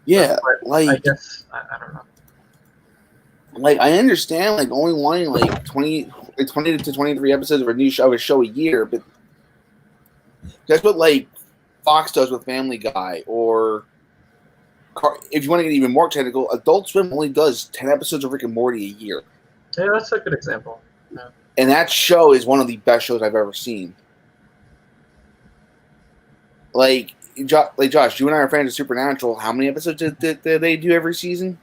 Yeah, but like I guess I don't know. Like, I understand, like, only wanting, like, 20 to 23 episodes of a show a year, but that's what, like, Fox does with Family Guy, or, if you want to get even more technical, Adult Swim only does 10 episodes of Rick and Morty a year. Yeah, that's a good example. Yeah. And that show is one of the best shows I've ever seen. Like Josh, you and I are fans of Supernatural. How many episodes did they do every season?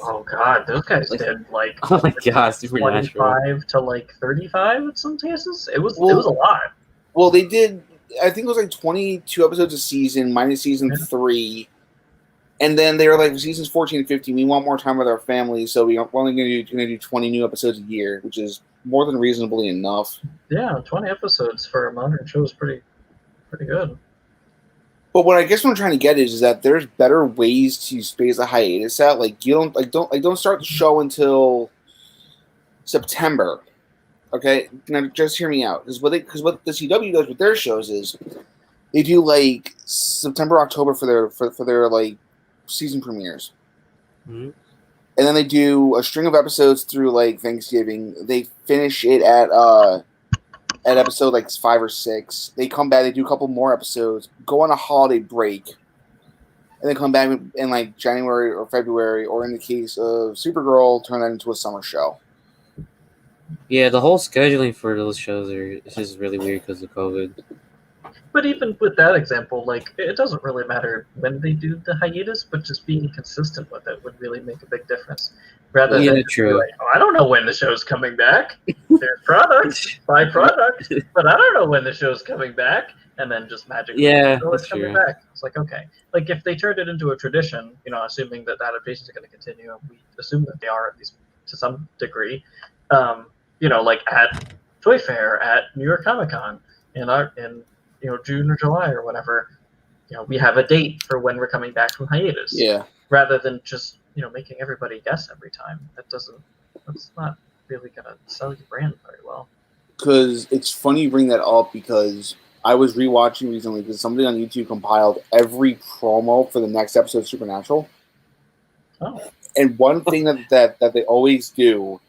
Oh God, those guys did like oh my God, Supernatural 25 to like 35 in some cases. It was a lot. Well, they did. I think it was like 22 episodes a season, minus season 3, and then they were like seasons 14 and 15. We want more time with our families, so we're only going to do 20 new episodes a year, which is more than reasonably enough. Yeah, 20 episodes for a modern show is pretty good. But what I guess what I'm trying to get is that there's better ways to space a hiatus out. Like, you don't start the show until September. Okay, now just hear me out. Because what the CW does with their shows is they do like September, October for their like season premieres, and then they do a string of episodes through like Thanksgiving. They finish it at episode like 5 or 6. They come back, they do a couple more episodes, go on a holiday break, and then come back in like January or February, or in the case of Supergirl, turn that into a summer show. Yeah, the whole scheduling for those shows is just really weird because of COVID. But even with that example, like, it doesn't really matter when they do the hiatus, but just being consistent with it would really make a big difference. Rather than true. Like, I don't know when the show's coming back. There's product, buy product, but I don't know when the show's coming back. And then just magically, it's coming back. It's like, okay. Like, if they turned it into a tradition, assuming that adaptations are going to continue, and we assume that they are, at least to some degree, like at Toy Fair, at New York Comic Con, in June or July or whatever, we have a date for when we're coming back from hiatus. Yeah. Rather than just making everybody guess every time. That's not really gonna sell your brand very well. Because it's funny you bring that up, because I was rewatching recently because somebody on YouTube compiled every promo for the next episode of Supernatural. Oh. And one thing that they always do,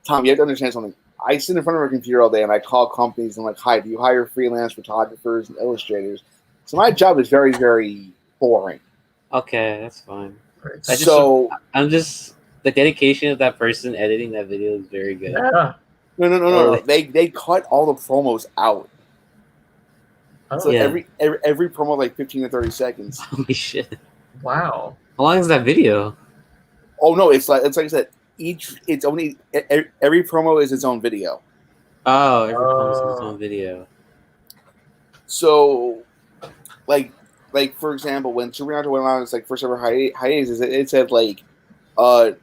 Tom, you have to understand something. I sit in front of a computer all day and I call companies and I'm like, hi, do you hire freelance photographers and illustrators? So my job is very, very boring. Okay, that's fine. I'm just the dedication of that person editing that video is very good. Yeah. No. They cut all the promos out. So every promo like 15 to 30 seconds. Holy shit! Wow. How long is that video? Oh no, it's like I said. Every promo is its own video. Oh, every promo is its own video. So, like for example, when Super Naruto went on its like first ever hiatus, it said like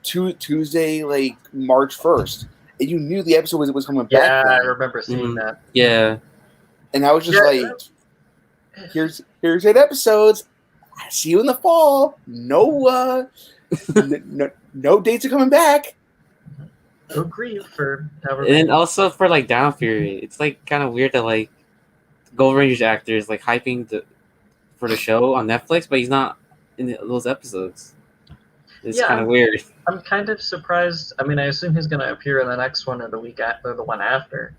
Tuesday like March 1st, and you knew the episode was coming back. Yeah, I remember seeing that. Yeah, and I was just here's 8 episodes. See you in the fall. No dates are coming back. No grief for and also for like Down Fury, it's like kind of weird that like Gold Rangers actor is like hyping for the show on Netflix, but he's not in those episodes. It's kind of weird. I'm kind of surprised. I mean, I assume he's going to appear in the next one or the the one after,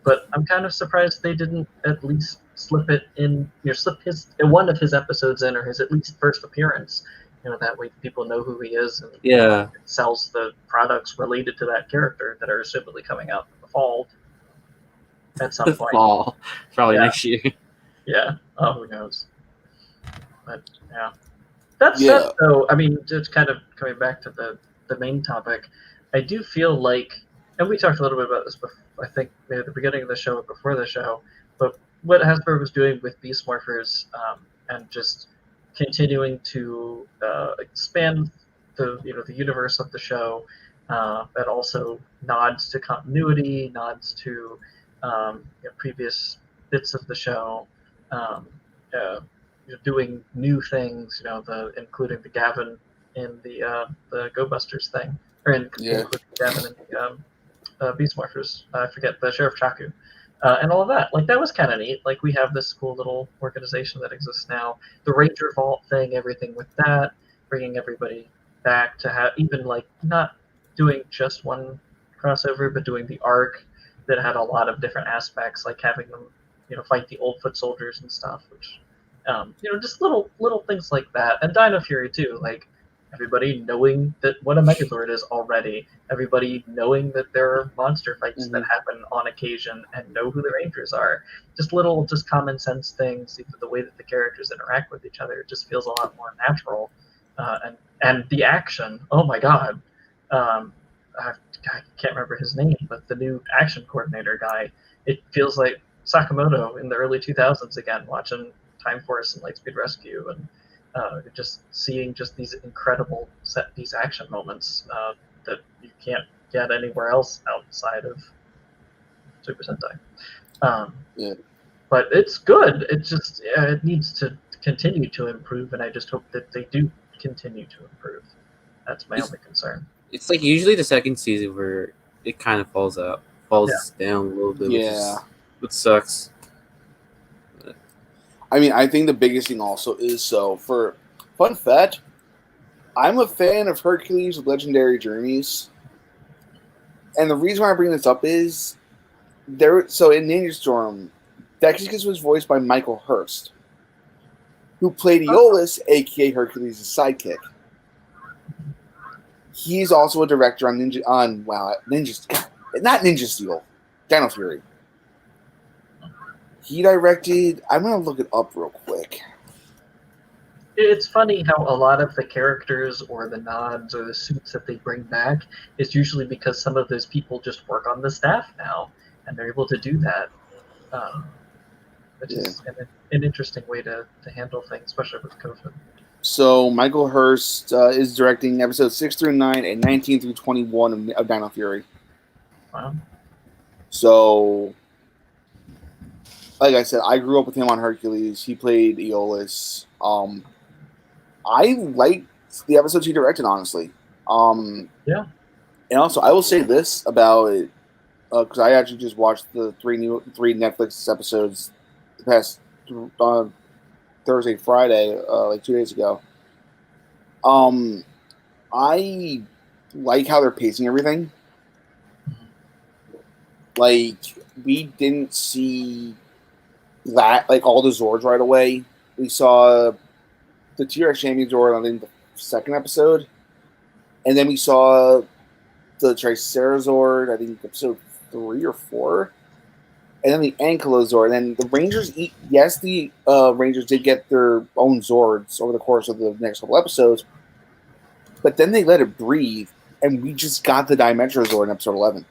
but I'm kind of surprised they didn't at least slip one of his episodes in, or his at least first appearance. That way people know who he is and it sells the products related to that character that are assumedly coming out in the fall at some point. Fall, probably next year. Yeah. Oh, who knows? But yeah. That said, though, I mean, just kind of coming back to the main topic, I do feel like, and we talked a little bit about this before, I think maybe at the beginning of the show or before the show, but what Hasbro was doing with Beast Morphers and just continuing to expand the universe of the show, that also nods to continuity, nods to previous bits of the show, doing new things, including the Gavin in the Go Busters thing, or including Gavin in the Beast Morphers. I forget the Sheriff Chaku. And all of that, like that was kind of neat. Like we have this cool little organization that exists now. The Ranger Vault thing, everything with that, bringing everybody back to have even like not doing just one crossover, but doing the arc that had a lot of different aspects, like having them, fight the old foot soldiers and stuff, which, just little things like that. And Dino Fury too, like everybody knowing that what a Megazord is already, everybody knowing that there are monster fights that happen on occasion and know who the Rangers are. Just common sense things, even the way that the characters interact with each other, it just feels a lot more natural. And the action, oh my god. I can't remember his name, but the new action coordinator guy, it feels like Sakamoto in the early 2000s again, watching Time Force and Lightspeed Rescue, and just seeing just these incredible set-piece action moments that you can't get anywhere else outside of Super Sentai. But it's good. It just it needs to continue to improve, and I just hope that they do continue to improve. That's my only concern. It's like usually the second season where it kind of falls down a little bit, which sucks. I mean, I think the biggest thing also is for fun fact, I'm a fan of Hercules with Legendary Journeys. And the reason why I bring this up is in Ninja Storm, Dexicus was voiced by Michael Hurst, who played Aeolus, aka Hercules' sidekick. He's also a director on not Ninja Steel, Dino Fury. He directed. I'm gonna look it up real quick. It's funny how a lot of the characters or the nods or the suits that they bring back is usually because some of those people just work on the staff now, and they're able to do that. Which is an interesting way to handle things, especially with COVID. So Michael Hurst is directing episodes 6 through 9 and 19 through 21 of Dino Fury. Wow. So, like I said, I grew up with him on Hercules. He played Aeolus. I liked the episodes he directed, honestly. Yeah. And also, I will say this about it, because I actually just watched the three Netflix episodes the past Thursday, Friday, like 2 days ago. I like how they're pacing everything. Like, we didn't see that, like, all the Zords right away. We saw the T-Rex Champion Zord, I think, the second episode. And then we saw the Tricerazord, I think, episode 3 or 4. And then the Ankylozord. And then the Rangers, yes, the Rangers did get their own Zords over the course of the next couple episodes. But then they let it breathe, and we just got the Dimetrozord in episode 11.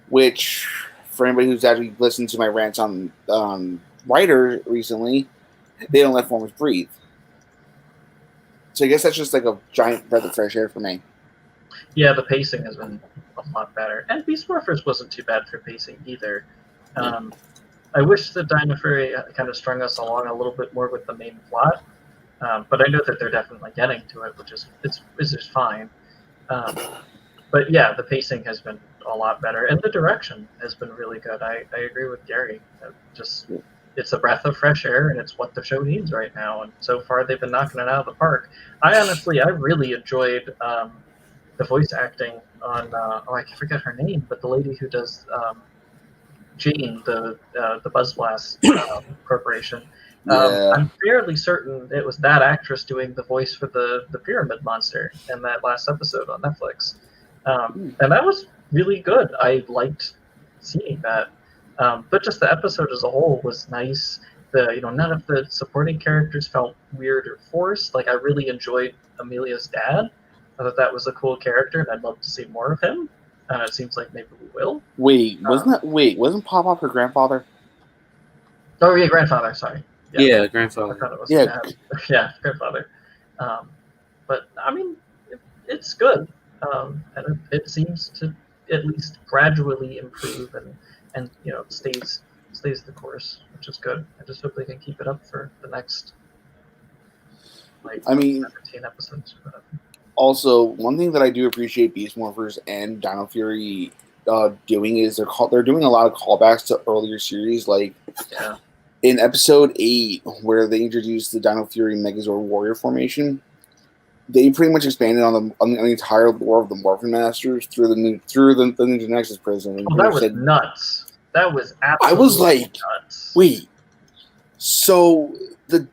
Which, for anybody who's actually listened to my rants on Writer recently, they don't let formers breathe. So I guess that's just like a giant breath of fresh air for me. Yeah, the pacing has been a lot better. And Beast Morphers wasn't too bad for pacing either. I wish the Dino Fury kind of strung us along a little bit more with the main plot. But I know that they're definitely getting to it, which is just fine. But yeah, the pacing has been a lot better, and the direction has been really good. I agree with Gary. It's a breath of fresh air, and it's what the show needs right now. And so far, they've been knocking it out of the park. I really enjoyed the voice acting on I forget her name, but the lady who does Jean, the Buzz Blast Corporation. Yeah. I'm fairly certain it was that actress doing the voice for the Pyramid Monster in that last episode on Netflix. And that was really good. I liked seeing that. But just the episode as a whole was nice. None of the supporting characters felt weird or forced. Like, I really enjoyed Amelia's dad. I thought that was a cool character, and I'd love to see more of him. It seems like maybe we will. Wasn't Pop-Pop her grandfather? Oh, yeah, grandfather, sorry. Yeah, grandfather. I thought it was Yeah. yeah, grandfather. But, I mean, it's good. And it seems to at least gradually improve and stays the course, which is good. I just hope they can keep it up for the next 17 episodes or whatever. Also, one thing that I do appreciate Beast Morphers and Dino Fury doing is they're doing a lot of callbacks to earlier series, like in episode 8, where they introduced the Dino Fury Megazord Warrior formation. They pretty much expanded on the entire lore of the Morphin Masters through the Ninja Nexus prison. Oh, that was nuts. That was absolutely I was like, nuts. Wait, so the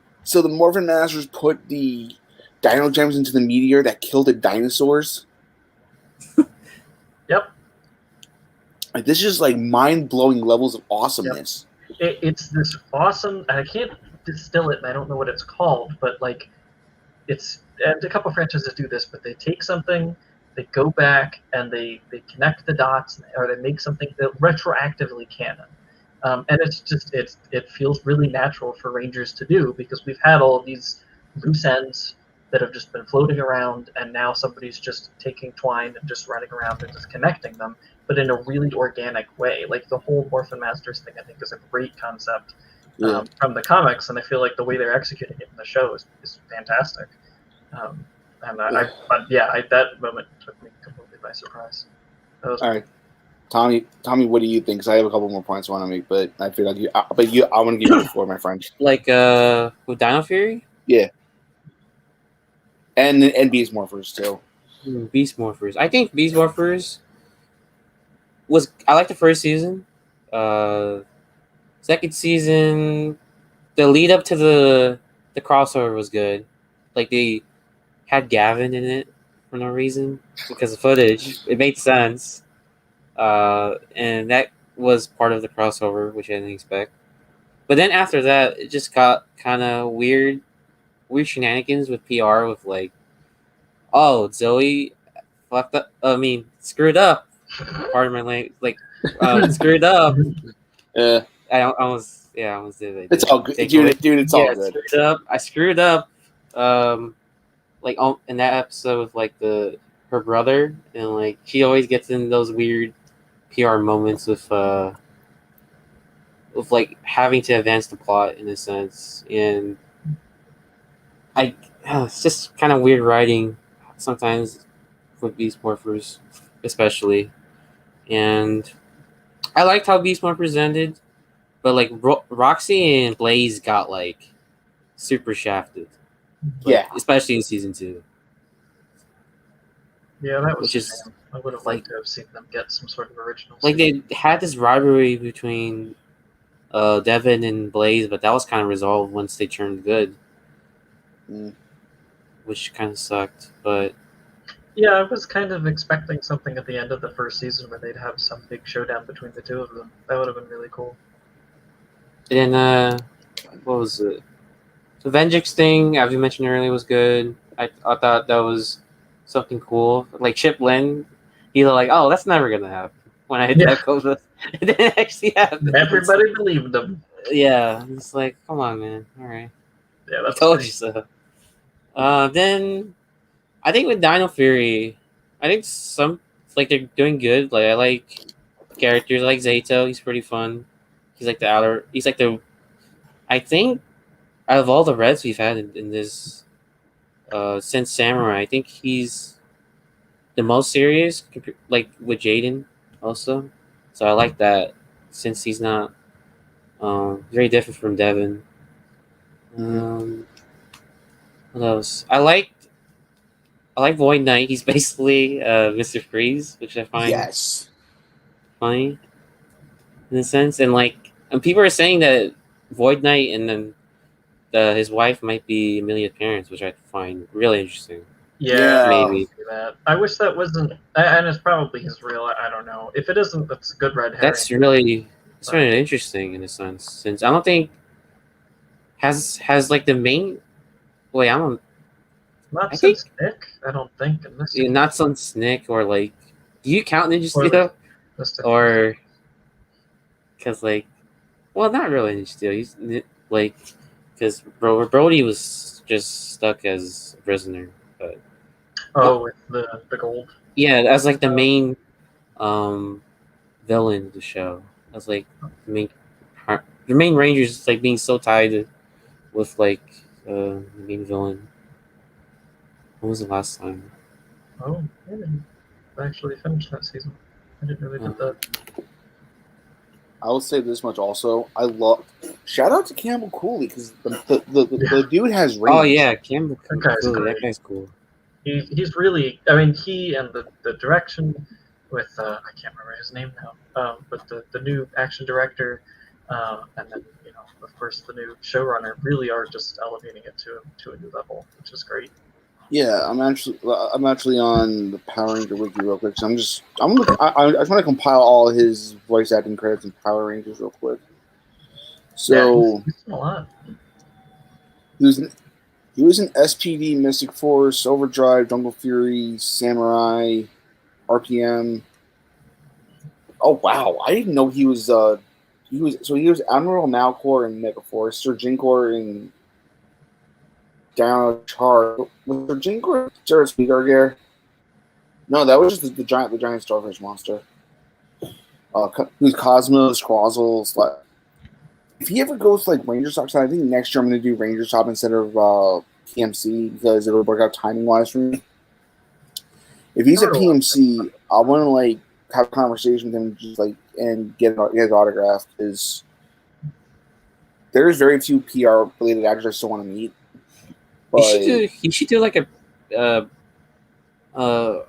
Morphin Masters put the Dino Gems into the meteor that killed the dinosaurs? Yep. Like, this is like mind-blowing levels of awesomeness. Yep. It's this awesome. I can't distill it, and I don't know what it's called, but like, and a couple franchises do this, but they take something, they go back, and they connect the dots, or they make something that retroactively canon. And it feels really natural for Rangers to do, because we've had all of these loose ends that have just been floating around, and now somebody's just taking twine and just running around and just connecting them, but in a really organic way. Like, the whole Morphin Masters thing, I think, is a great concept from the comics, and I feel like the way they're executing it in the show is fantastic. That moment took me completely by surprise. All right, Tommy, what do you think? Because I have a couple more points I want to make, but I feel like I want to give you the floor, my friend. Like with Dino Fury? Yeah. And Beast Morphers too. Beast Morphers. I think Beast Morphers I like the first season. Second season, the lead up to the crossover was good. Like, they had Gavin in it for no reason because of footage. It made sense. And that was part of the crossover, which I didn't expect. But then after that, it just got kind of weird shenanigans with PR, with like, oh, Zoe fucked up. Screwed up. Pardon my language. Like, screwed up. Yeah. I almost did it. It's all good, dude. It's all good. I screwed up. In that episode with like her brother, and like she always gets in those weird PR moments with like having to advance the plot in a sense, and it's just kind of weird writing sometimes with Beast Morphers, especially. And I liked how Beast Morphers ended, but like Roxy and Blaze got like super shafted. Especially in season 2. Yeah, that was I would have Like- liked to have seen them get some sort of original. Like they had this rivalry between Devin and Blaze, but that was kind of resolved once they turned good, which kind of sucked. But Yeah, I was kind of expecting something at the end of the first season where they'd have some big showdown between the two of them. That would have been really cool. then what was it? The Vengeance thing, as you mentioned earlier, was good. I thought that was something cool. Like Chip Lynn, he's like, oh, that's never gonna happen. When I hit that code, it didn't actually happen. Everybody believed them. Yeah, it's like, come on, man. All right, Yeah, I that's told great. you so. Then I think with Dino Fury, I think some like they're doing good. Like I like characters like Zato. He's pretty fun. He's like the outer. He's like the. I think out of all the Reds we've had in this since Samurai, I think he's the most serious. Like with Jaden, also. So I like that since he's not very different from Devin. What else? I like Void Knight. He's basically Mr. Freeze, which I find funny in a sense. And like, and people are saying that Void Knight and then his wife might be Amelia's parents, which I find really interesting. Yeah, maybe. see that. I wish that wasn't, and it's probably his real. I don't know. If it isn't, that's a good red herring. That's really interesting in a sense, since I don't think has like the main. Wait, I don't. Not I since think Nick. I don't think. In this not since Nick or like. Do you count Ninja Or Steel? Mystic. Or because like, well, not really Ninja Steel. He's like because Brody was just stuck as a prisoner, but with the gold. yeah, that's like the main villain of the show. That's like the main Ranger's like being so tied with like the main villain. When was the last time? Oh, yeah, I actually finished that season. I didn't really get that. I will say this much also. I love. Shout out to Campbell Cooley because the dude has range. Oh yeah, Campbell. That guy's cool. He's really. I mean, he and the direction with I can't remember his name now. But the new action director, and then of course the new showrunner really are just elevating it to a new level, which is great. Yeah, I'm actually on the Power Ranger wiki real quick. So I just want to compile all his voice acting credits in Power Rangers real quick. So he's done a lot. He was in SPD, Mystic Force, Overdrive, Jungle Fury, Samurai, RPM. Oh wow, I didn't know he was Admiral Malcor in Megaforce, Sir Jinkor in Down Char. Was Sir Jinkor Jared Speedargare? No, that was just the giant starfish monster. Who's Cosmos, Quazzles. If he ever goes to like Ranger Stop, I think next year I'm going to do Ranger Stop instead of PMC because it'll work out timing wise for me. If he's at PMC, I want to like have a conversation with him, just like and get his autograph because there's very few PR related actors I still want to meet. But you should do like a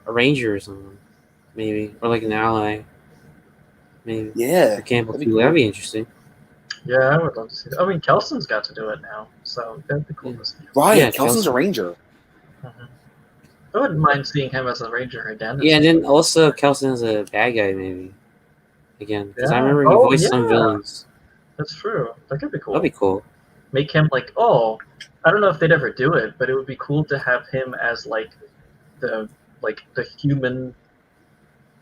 Ranger or something, maybe, or like an ally, maybe. Yeah, for Campbell Cooley. That'd be interesting. Yeah, I would love to see that. I mean, Kelson's got to do it now, so that'd be cool to see. Right, yeah, Kelson's a Ranger. Mm-hmm. I wouldn't mind seeing him as a Ranger again. Yeah, and then also Kelson as a bad guy, maybe. Again, because I remember he voiced some villains. That's true. That could be cool. That'd be cool. Make him like, I don't know if they'd ever do it, but it would be cool to have him as like the human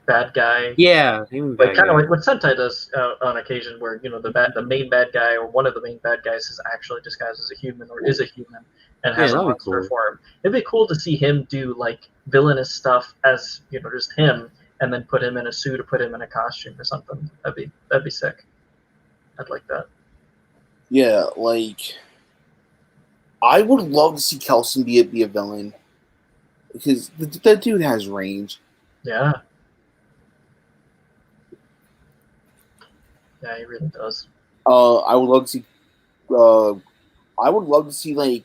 bad guy. Yeah, like kind of like what Sentai does on occasion, where the main bad guy or one of the main bad guys is actually disguised as a human or is a human and has a monster form. It'd be cool to see him do like villainous stuff as just him, and then put him in a suit or put him in a costume or something. That'd be sick. I'd like that. Yeah, like I would love to see Kelson be a villain because the dude has range. Yeah. Yeah, he really does. I would love to see like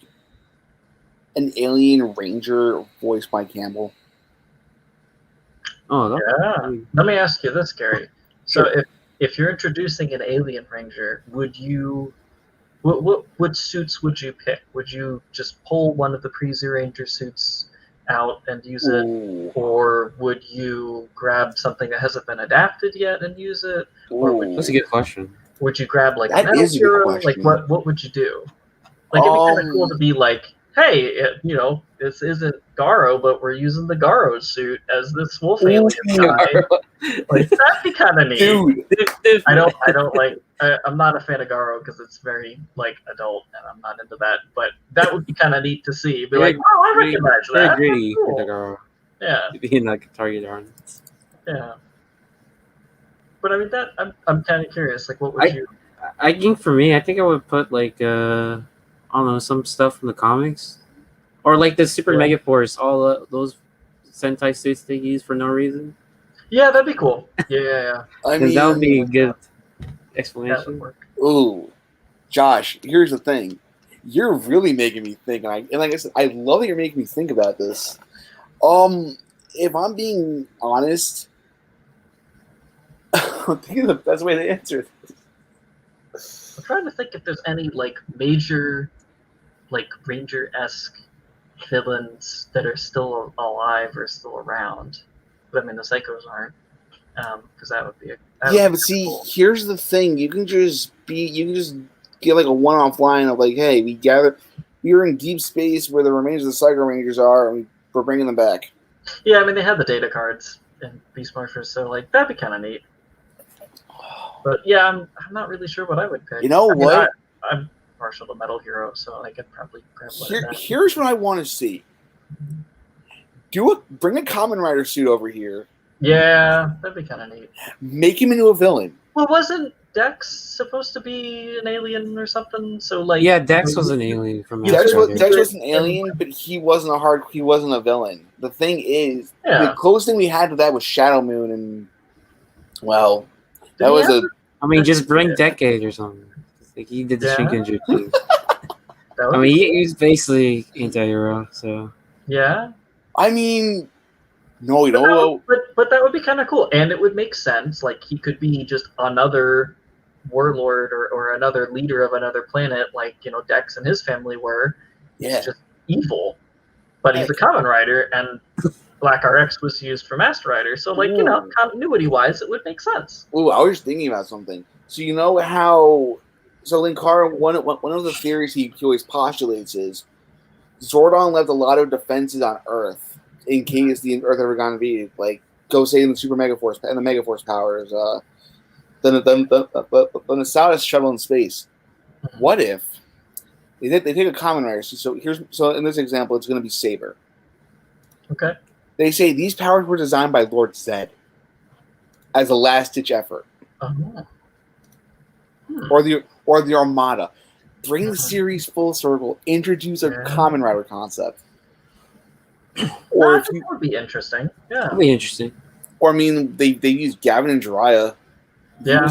an alien ranger voiced by Campbell. Oh, Yeah. Let me ask you this, Gary. So if you're introducing an alien ranger, would you what suits would you pick? Would you just pull one of the pre-Z Ranger suits out and use it, Ooh. or would you grab something that hasn't been adapted yet and use it, or would that's a you, good question. would you grab like That a Metal is a good Hero? question. Like what would you do? Like it'd be kind of cool to be like, hey, this isn't Garo, but we're using the Garo suit as this wolf alien guy. Like that'd be kind of neat. Dude, I don't like. I'm not a fan of Garo because it's very like adult, and I'm not into that. But that would be kind of neat to see. Be like, oh, I recognize very that. gritty That's for the cool. girl. Yeah, Being like a target on. yeah. But I mean, that I'm kind of curious. Like, what would you? I think for me, I think I would put like I don't know, some stuff from the comics, or like the Super Mega Force, all those Sentai suits they use for no reason. Yeah, that'd be cool. Yeah. I mean, that would be a good That would explanation. work. ooh, Josh, here's the thing. You're really making me think, and like I said, I love that you're making me think about this. If I'm being honest, I'm thinking the best way to answer this. I'm trying to think if there's any like major, like Ranger-esque villains that are still alive or still around. But I mean, the Psychos aren't, because that would be But see, cool. here's the thing: you can just get like a one-off line of like, "Hey, we're in deep space where the remains of the Psycho Rangers are, and we're bringing them back." Yeah, I mean, they had the data cards in Beast Morphers, so like that'd be kind of neat. But yeah, I'm not really sure what I would pick. You know what? I'm partial to Metal Hero, so I could probably grab one of that. Here's what I want to see. Bring a Kamen Rider suit over here. Yeah, that'd be kind of neat. Make him into a villain. Well, wasn't Dex supposed to be an alien or something? So like, Yeah, Dex was an alien from Dex Master Rider. was an alien, but he wasn't a villain. The thing is, Yeah. the closest thing we had to that was Shadow Moon, and well, Did that he was have I mean, just bring Decade or something. Like he did the Yeah. Shinkenju too. that would I mean, be he's basically anti-hero, so yeah. I mean, no, you But know, but that would be kind of cool, and it would make sense. Like he could be just another warlord or another leader of another planet, like Dex and his family were. yeah. He's just evil, but he's a Kamen Rider, and Black RX was used for Master Rider. So like continuity wise, it would make sense. Ooh, I was thinking about something. So you know how, Linkara, one of the theories he always postulates is Zordon left a lot of defenses on Earth in case the Earth ever got invaded. Like, go say in the Super Mega Force and the Mega Force powers, the Nasalis shuttle in space. What if they take a Kamen Rider? So in this example, it's going to be Saber. Okay. They say these powers were designed by Lord Zed as a last-ditch effort. Oh. Or the Armada. Bring the series full circle. Introduce a Kamen Rider concept. Or that would be interesting. Yeah. that'd be interesting. Or I mean, they use Gavin and Jiraiya. Yeah.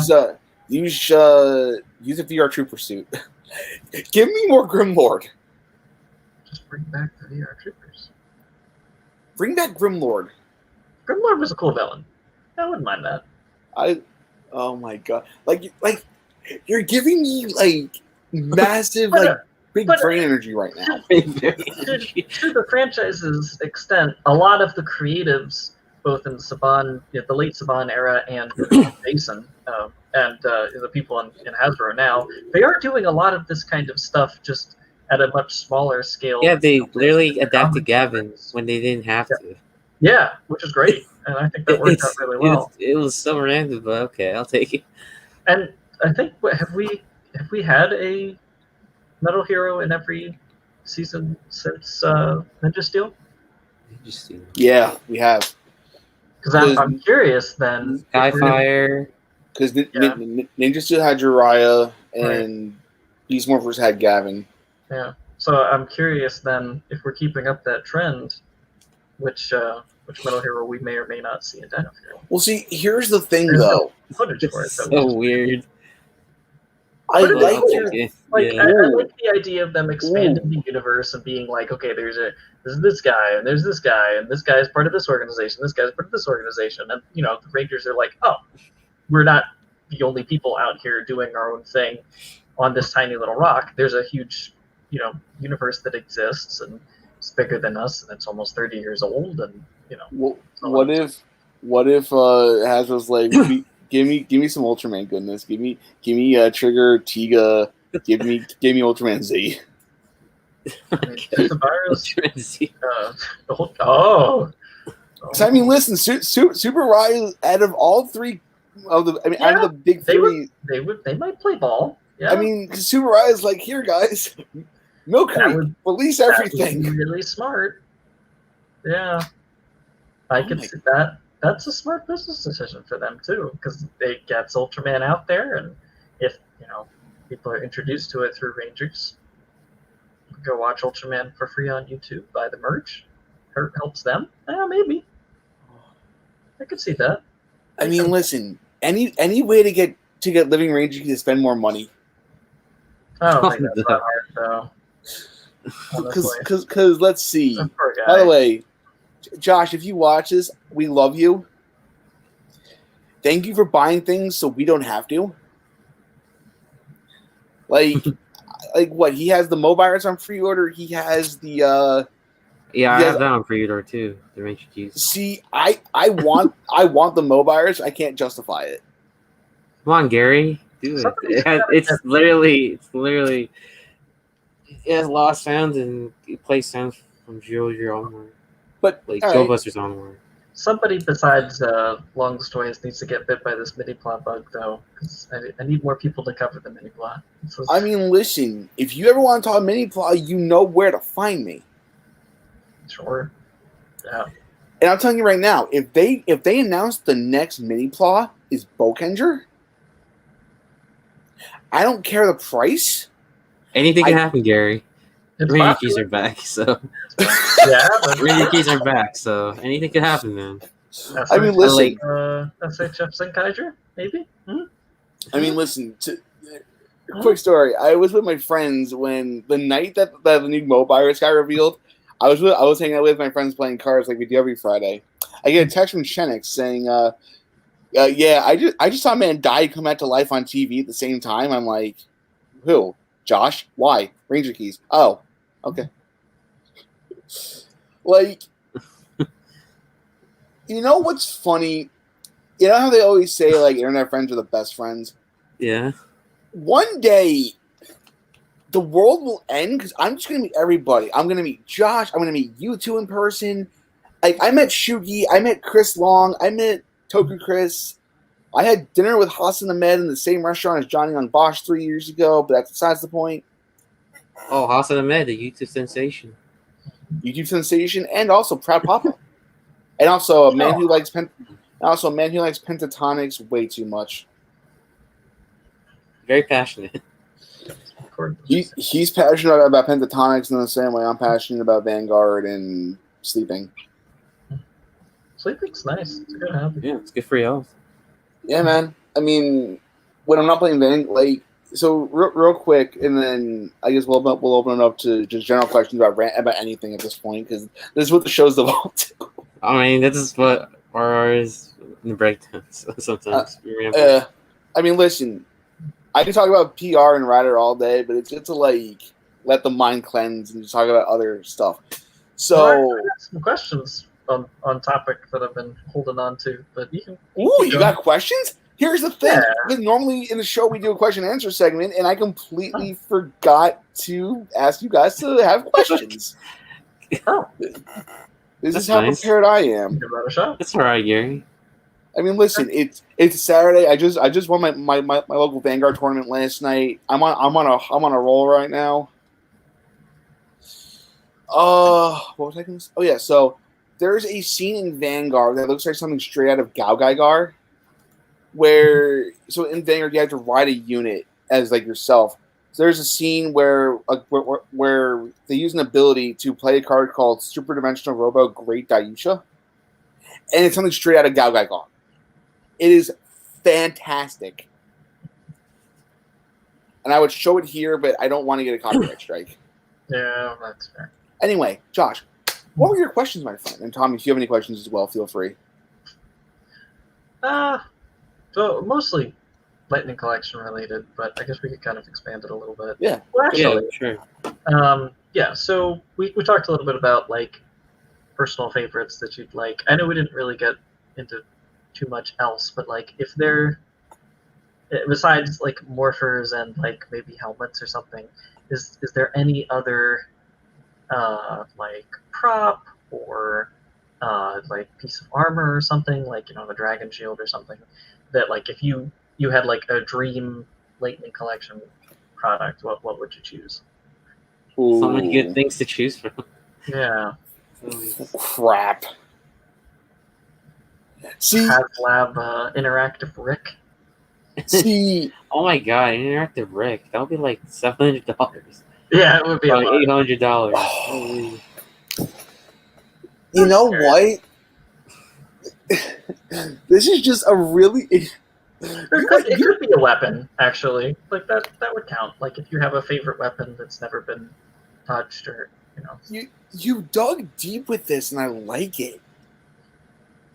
Use a VR Trooper suit. Give me more Grimlord. Just bring back the VR Troopers. Bring back Grimlord. Grimlord was a cool villain. I wouldn't mind that. Oh my god! Like you're giving me like massive big brain energy right now. To the franchise's extent, a lot of the creatives, both in Saban, the late Saban era, and Jason, and the people in Hasbro now, they are doing a lot of this kind of stuff just at a much smaller scale. Yeah, they literally adapted Gavin when they didn't have to. Yeah, which is great, and I think that worked out really well. It was so random, but okay, I'll take it. And I think have we had a Metal Hero in every season since Ninja Steel? Yeah, we have. Because I'm curious then. Skyfire. Because Ninja Steel had Jiraiya and Beast Morphers had Gavin. Yeah. So I'm curious then if we're keeping up that trend, which Metal Hero we may or may not see in Dino Fury. Well, see, here's the thing, though. Footage for it, so weird. I But it's like cool. it. Like Yeah. I like the idea of them expanding the universe and being like, okay, there's this guy and there's this guy and this guy is part of this organization, this guy's part of this organization, and the Rangers are like, oh, we're not the only people out here doing our own thing on this tiny little rock. There's a huge, universe that exists and it's bigger than us and it's almost 30 years old and What if Hasbro's like, give me some Ultraman goodness, give me Trigger, Tiga, give me Ultraman Z. I mean, it's a virus. Ultraman. So I mean, listen, Super Rise out of all three of the, out of the big three, they might play ball. Yeah. I mean, Super Rise is like, here guys, Milk Creek, release everything. That would be really smart. Yeah, I could see that. That's a smart business decision for them too, because it gets Ultraman out there, and if people are introduced to it through Rangers, go watch Ultraman for free on YouTube. Buy the merch, helps them. Yeah, maybe. I could see that. I mean, listen, any way to get Living Ranger to spend more money. I don't think that's that hard though. Because let's see. By the way, Josh, if you watch this, we love you. Thank you for buying things so we don't have to. Like what? He has the Mobiles on pre-order. He has the. Yeah, I have that on pre-order too. The Ranger keys. See, I want the Mobiles. I can't justify it. Come on, Gary, do it. It's literally. It has lost sounds and it plays sounds from Zero onward. But like Go Busters onward. Somebody besides Long's Toys needs to get bit by this mini plot bug though, because I need more people to cover the mini plot. I mean, listen, if you ever want to talk mini plot, you know where to find me. Sure. Yeah. And I'm telling you right now, if they announce the next mini plot is Bokenger, I don't care the price. Anything can happen, Gary. Ranger keys are back, so Ranger keys are back, so anything can happen, man. I mean, listen. SHF Senkaiser, maybe. I mean, listen. Quick story. I was with my friends when the night that the new Mobiles got revealed. I was hanging out with my friends playing cards like we do every Friday. I get a text from Shenix saying, "Yeah, I just saw a man die come back to life on TV at the same time." I'm like, "Who? Josh? Why? Ranger keys? Oh, okay." Like, you know what's funny? You know how they always say like internet friends are the best friends? Yeah. One day, the world will end because I'm just going to meet everybody. I'm going to meet Josh. I'm going to meet you two in person. Like, I met Shugi. I met Chris Long. I met Toku Chris. I had dinner with Hassan Ahmed in the same restaurant as Johnny on Bosch 3 years ago, but that's besides the point. Oh, Hassan Ahmed, the YouTube sensation. YouTube sensation, and also Proud Papa. And also a man who likes pentatonics way too much. Very passionate. He's passionate about pentatonics in the same way I'm passionate about Vanguard and sleeping. Sleeping's nice. It's a good habit. Yeah, it's good for your health. Yeah, man. I mean, when I'm not playing Vanguard, so real quick, and then I guess we'll open it up to just general questions about anything at this point, because this is what the show's devolved to. I mean, this is what RR is in the breakdowns. Sometimes. I mean, listen, I can talk about PR and Ryder all day, but it's good to like let the mind cleanse and just talk about other stuff. So, I got some questions on topic that I've been holding on to, but you can. You got questions? Here's the thing. Yeah. Normally in the show we do a question and answer segment, and I completely forgot to ask you guys to have questions. This is how prepared I am. That's all right, Gary. I mean, listen, it's Saturday. I just won my local Vanguard tournament last night. I'm on a roll right now. What was I going to say? Oh yeah, so there's a scene in Vanguard that looks like something straight out of Gao Gaigar, where in Vanguard you have to ride a unit as like yourself. So there's a scene where they use an ability to play a card called Super Dimensional Robo Great Dayusha, and it's something straight out of Gao Gaigar. It is fantastic. and I would show it here, but I don't want to get a copyright strike. Yeah, that's fair. Anyway, Josh, what were your questions, my friend? And Tommy, if you have any questions as well, feel free. So mostly Lightning Collection related, but I guess we could kind of expand it a little bit. Yeah. Well, actually, Yeah, sure. yeah. So we talked a little bit about like personal favorites that you'd like. I know we didn't really get into too much else, but like if they're besides like morphers and like maybe helmets or something, is there any other like prop or like piece of armor or something, like the dragon shield or something, that like if you had like a dream Lightning Collection product, what would you choose? So many good things to choose from. Yeah. Crap. See, HasLab interactive Rick. see, Oh my god, interactive Rick. That would be like $700. Yeah, it would be Like a lot. $800. Oh. You know what? This is just a really. It could be a weapon, actually. Like that would count. Like if you have a favorite weapon that's never been touched, or You dug deep with this, and I like it.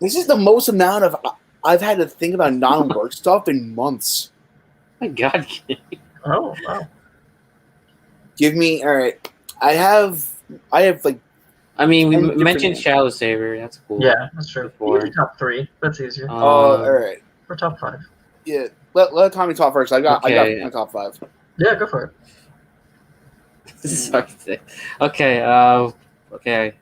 This is the most amount of I've had to think about non-work stuff in months. Oh my god. Oh wow. Give me all right. I have like. I mean, we 10 different mentioned names. Shadow Saber. That's cool. Yeah, that's true. Before. You can do top 3. That's easier. All right. Or top 5. Yeah. Let Tommy talk first. I got my top 5. Yeah, go for it. Sorry. Okay. Okay.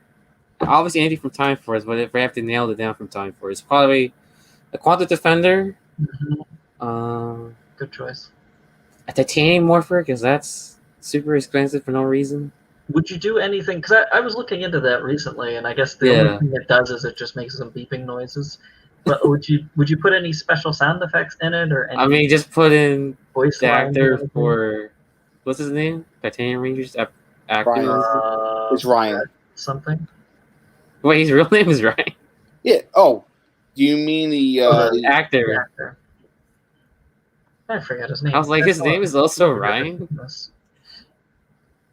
Obviously, anything from Time Force, but if I have to nail it down from Time Force, probably a Quantum Defender. Good choice. A Titanium Morpher, because that's super expensive for no reason. Would you do anything? Because I was looking into that recently, and I guess the only thing it does is it just makes some beeping noises. But would you put any special sound effects in it, or any? I mean, just put in voice the lines actor for what's his name? Titanium Rangers actor. It's Ryan. Something. Wait, his real name is Ryan. Yeah. Oh, do you mean the actor? The actor. I forget his name. I was like, his name is also Ryan.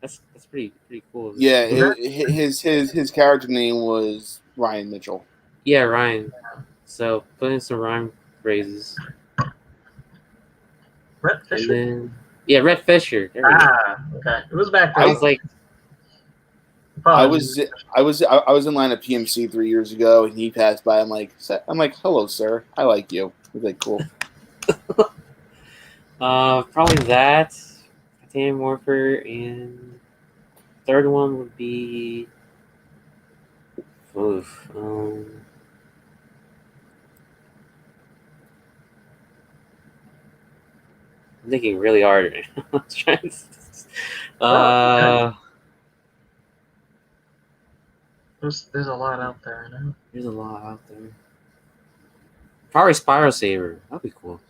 That's pretty cool. Yeah, his character name was Ryan Mitchell. Yeah, Ryan. So put in some rhyme phrases. Rhett Fisher. And then, yeah, Rhett Fisher. There we go. Okay. It was back I then. was like, I was in line at PMC 3 years ago, and he passed by. I'm like, hello, sir. I like you. He's like, cool. probably that. Titanium Morpher, and third one would be. I'm thinking really hard right now. I'm trying to. There's a lot out there, I know. There's a lot out there. Probably Spiral Saber. That'd be cool.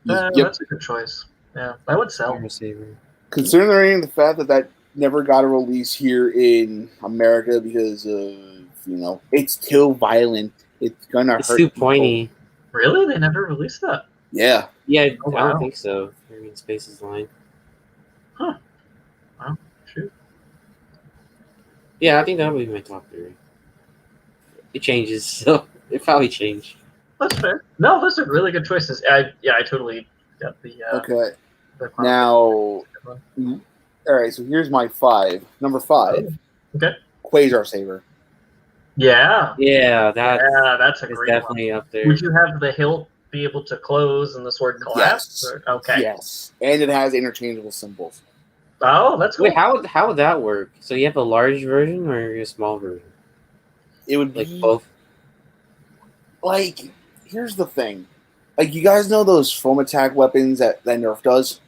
That's a good choice. Yeah, that would sell. Spiral Saber. Considering the fact that never got a release here in America because of it's too violent. It's gonna hurt. It's too pointy. People. Really? They never released that? Yeah. Yeah, Oh, I wow. don't think so. Marion Space's line. Huh. Wow. Shoot. Yeah, I think that would be my top 3. It changes, so it probably changed. That's fair. No, those are really good choices. I totally got the. Okay. The Now, all right. So here's my 5. Number 5. Okay. Quasar Saber. Yeah. Yeah, that's a it's great definitely up there. Would you have the hilt be able to close and the sword collapse? Yes. Okay. Yes. And it has interchangeable symbols. Oh, that's cool. Wait, how would that work? So you have a large version or a small version? It would Like be both? like, here's the thing. Like, you guys know those foam attack weapons that Nerf does?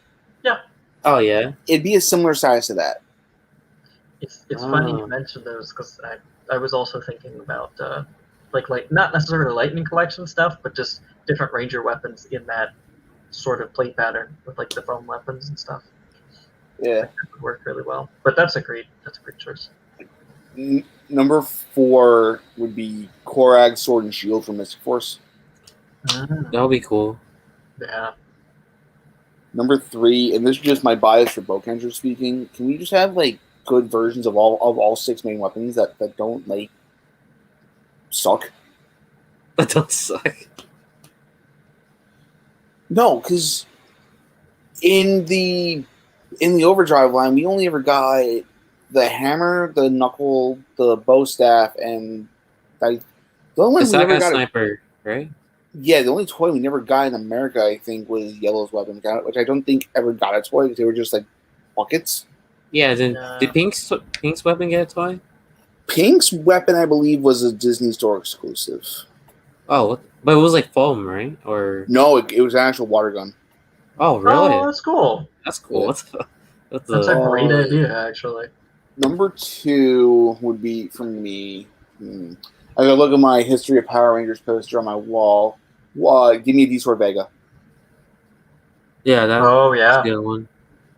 Oh yeah. It'd be a similar size to that. It's funny you mentioned those because I was also thinking about like not necessarily Lightning Collection stuff, but just different Ranger weapons in that sort of play pattern with like the foam weapons and stuff. Yeah. That would work really well. But that's a great choice. Number 4 would be Korag Sword and Shield from Mystic Force. That would be cool. Yeah. Number 3, and this is just my bias for Bowcaster speaking. Can we just have like good versions of all 6 main weapons that don't like suck? That don't suck. No, because in the overdrive line, we only ever got the hammer, the knuckle, the bow staff, and the only one The we never Saga got. Sniper, right? Yeah, the only toy we never got in America, I think, was Yellow's weapon, which I don't think ever got a toy because they were just like buckets. Yeah. Then did Pink's weapon get a toy? Pink's weapon, I believe, was a Disney Store exclusive. Oh, but it was like foam, right? Or No, it was an actual water gun. oh, really? Oh, that's cool. That's cool. Yeah. That's a great idea, actually. Number 2 would be for me. I gotta look at my History of Power Rangers poster on my wall. Give me a D-Sword Vega. Yeah, that's a good one.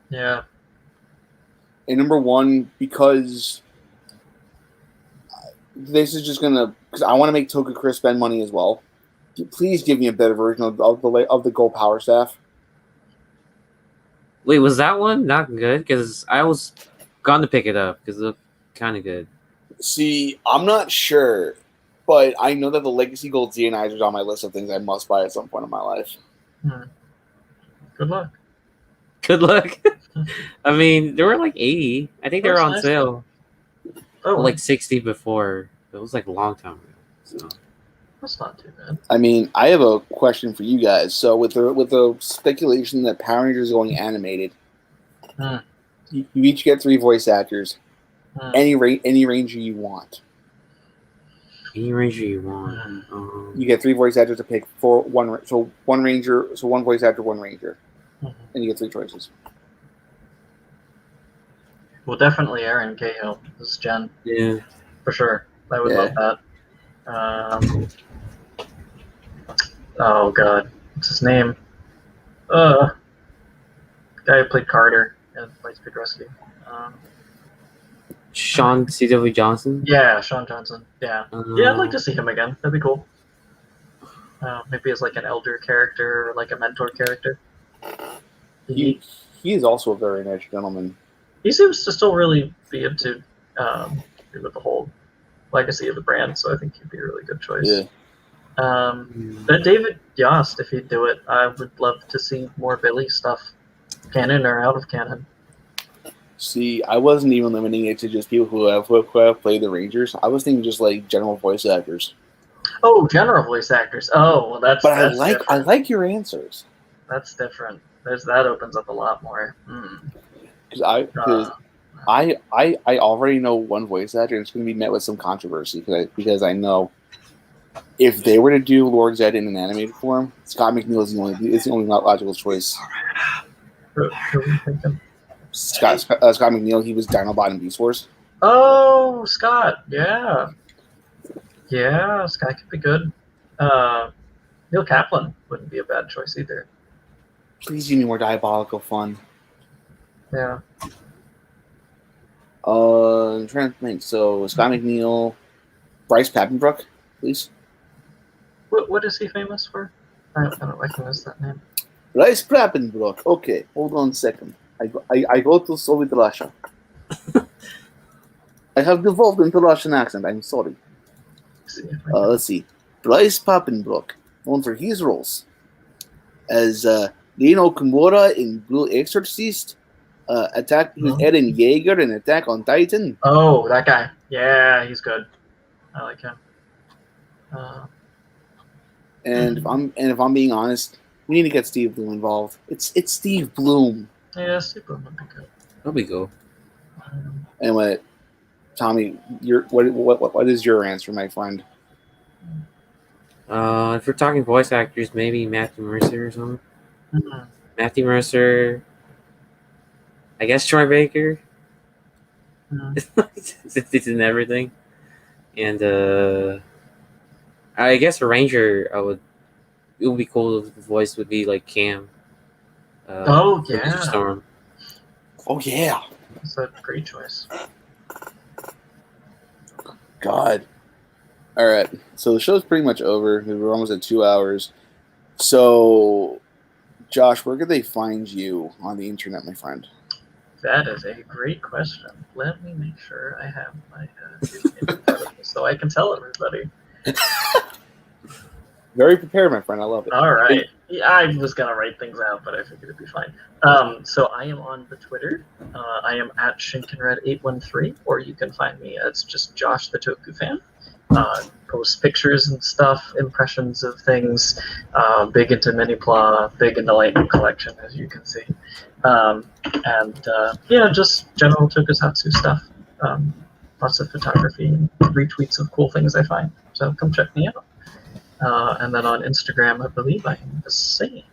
Yeah. And number 1, because this is just gonna, because I want to make Toka Chris spend money as well. Please give me a better version of the Gold Power Staff. Wait, was that one not good? Because I was gonna pick it up because it looked kind of good. See, I'm not sure, but I know that the Legacy Gold Zeonizer is on my list of things I must buy at some point in my life. Good luck. Good luck. I mean, they were like 80. I think they were on sale. Oh, like 60 before. It was like a long time ago. So that's not too bad. I mean, I have a question for you guys. So with the speculation that Power Rangers is going animated, you each get 3 voice actors. Any ranger you want. Any ranger you want. You get 3 voice actors to pick for one. So one ranger. So one voice actor, one ranger, and you get 3 choices. Well, definitely Aaron Cahill. This is Jen. Yeah, for sure. I would love that. Oh God, what's his name? Guy who played Carter and Lightspeed Rescue. Sean C.W. Johnson. Yeah, Sean Johnson. Yeah, yeah, I'd like to see him again. That'd be cool. Maybe as like an elder character or like a mentor character. He is also a very nice gentleman. He seems to still really be into with the whole legacy of the brand, so I think he'd be a really good choice. Yeah. But David Yost, if he'd do it, I would love to see more Billy stuff, canon or out of canon. See, I wasn't even limiting it to just people who have played the Rangers. I was thinking just like general voice actors. Oh, general voice actors. Oh, well, that's. But that's I like your answers. That's different. That opens up a lot more. Because I already know one voice actor, and it's going to be met with some controversy because I know if they were to do Lord Zed in an animated form, Scott McNeil is the only logical choice. Who are we thinking? Scott McNeil, he was Dinobot in Beast Wars. Oh, Scott, yeah. Yeah, Scott could be good. Neil Kaplan wouldn't be a bad choice either. Please give me more diabolical fun. Yeah. I'm trying to think. So, Scott McNeil, Bryce Papenbrook, please. What is he famous for? I don't recognize that name. Bryce Papenbrook. Okay, hold on a second. I go to Soviet Russia. I have devolved into Russian accent. I'm sorry. Let's see. Bryce Papenbrook, known for his roles as Reno Kimura in Blue Exorcist, Attack with Eren Yeager in Attack on Titan. Oh, that guy. Yeah, he's good. I like him. And if I'm being honest, we need to get Steve Bloom involved. It's Steve Bloom. Yeah, Steve Bloom would be good. That'll be cool. Anyway, Tommy, what is your answer, my friend? If we're talking voice actors, maybe Matthew Mercer or something. Matthew Mercer. I guess Troy Baker. Since he's in everything. And I guess a Ranger, it would be cool if the voice would be like Cam. Oh, yeah. Storm. Oh, yeah. That's a great choice. God. All right. So the show's pretty much over. We're almost at 2 hours. So Josh, where could they find you on the internet, my friend? That is a great question. Let me make sure I have my username in front of me so I can tell everybody. Very prepared, my friend. I love it. All right. Yeah, I was going to write things out, but I figured it'd be fine. So I am on the Twitter. I am at Shinkenred813, or you can find me as just Josh the Toku fan. Post pictures and stuff, impressions of things, big into Minipla, big into Lightning Collection, as you can see. Yeah, just general tokusatsu stuff. Lots of photography and retweets of cool things I find. So come check me out. And then on Instagram, I believe I am the same.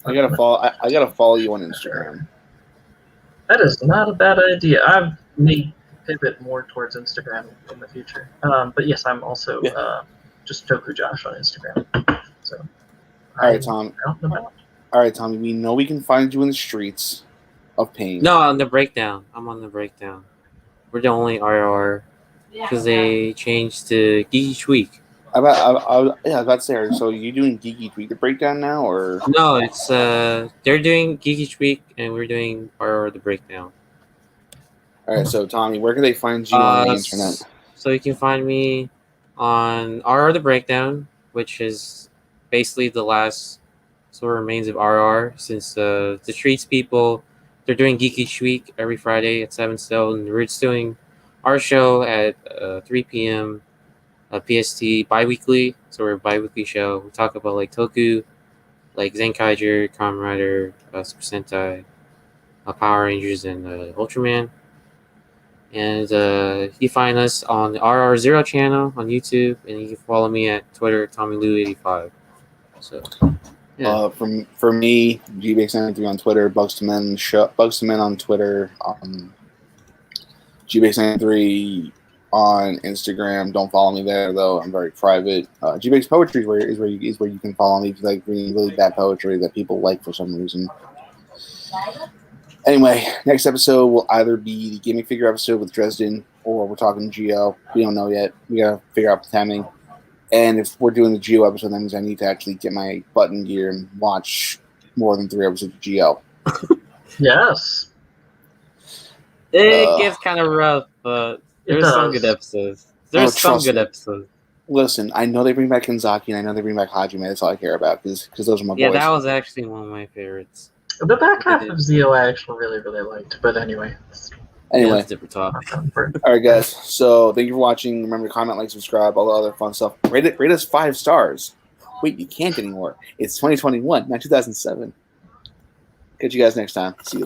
I gotta follow you on Instagram. That is not a bad idea. I may pivot more towards Instagram in the future. But yes, I'm also just Toku Josh on Instagram. So, all right, Tom. Out and about. All right, Tommy. We know we can find you in the streets of pain. No, on the breakdown. I'm on the breakdown. We're the only RR because they changed to Geeky Tweak. I was about to say, so you doing Geeky Tweak the breakdown now, or no? It's they're doing Geeky Tweak and we're doing RR the breakdown. All right, so Tommy, where can they find you on the internet? So you can find me on RR the breakdown, which is basically the last sort of remains of RR since the Streets people, they're doing Geeky Tweak every Friday at 7 still, and Root's doing our show at 3 p.m. PST bi-weekly. So we're a bi-weekly show. We talk about like Toku, like Zenkaiger, Kamen Rider, Super Sentai, Power Rangers, and Ultraman. And you find us on the RR0 channel on YouTube, and you can follow me at Twitter, TommyLou85. So, yeah. For me, GBX93 on Twitter, Bugs2Men on Twitter, GBX93 on Instagram. Don't follow me there though. I'm very private. GBX Poetry is where you can follow me if you like reading really bad poetry that people like for some reason. Anyway, next episode will either be the gaming figure episode with Dresden, or we're talking Geo. We don't know yet. We gotta figure out the timing. And if we're doing the Geo episode, that means I need to actually get my button gear and watch more than 3 episodes of Geo. Yes. It gets kind of rough, but there's some good episodes. Good episodes. Listen, I know they bring back Kanzaki, and I know they bring back Hajime. That's all I care about, because those are my boys. Yeah, that was actually one of my favorites. The back half of Zeo I actually really, really liked, but anyway. Yeah, that's different topic. All right, guys. So thank you for watching. Remember to comment, like, subscribe, all the other fun stuff. Rate us 5 stars. Wait, you can't anymore. It's 2021, not 2007. Catch you guys next time. See you later.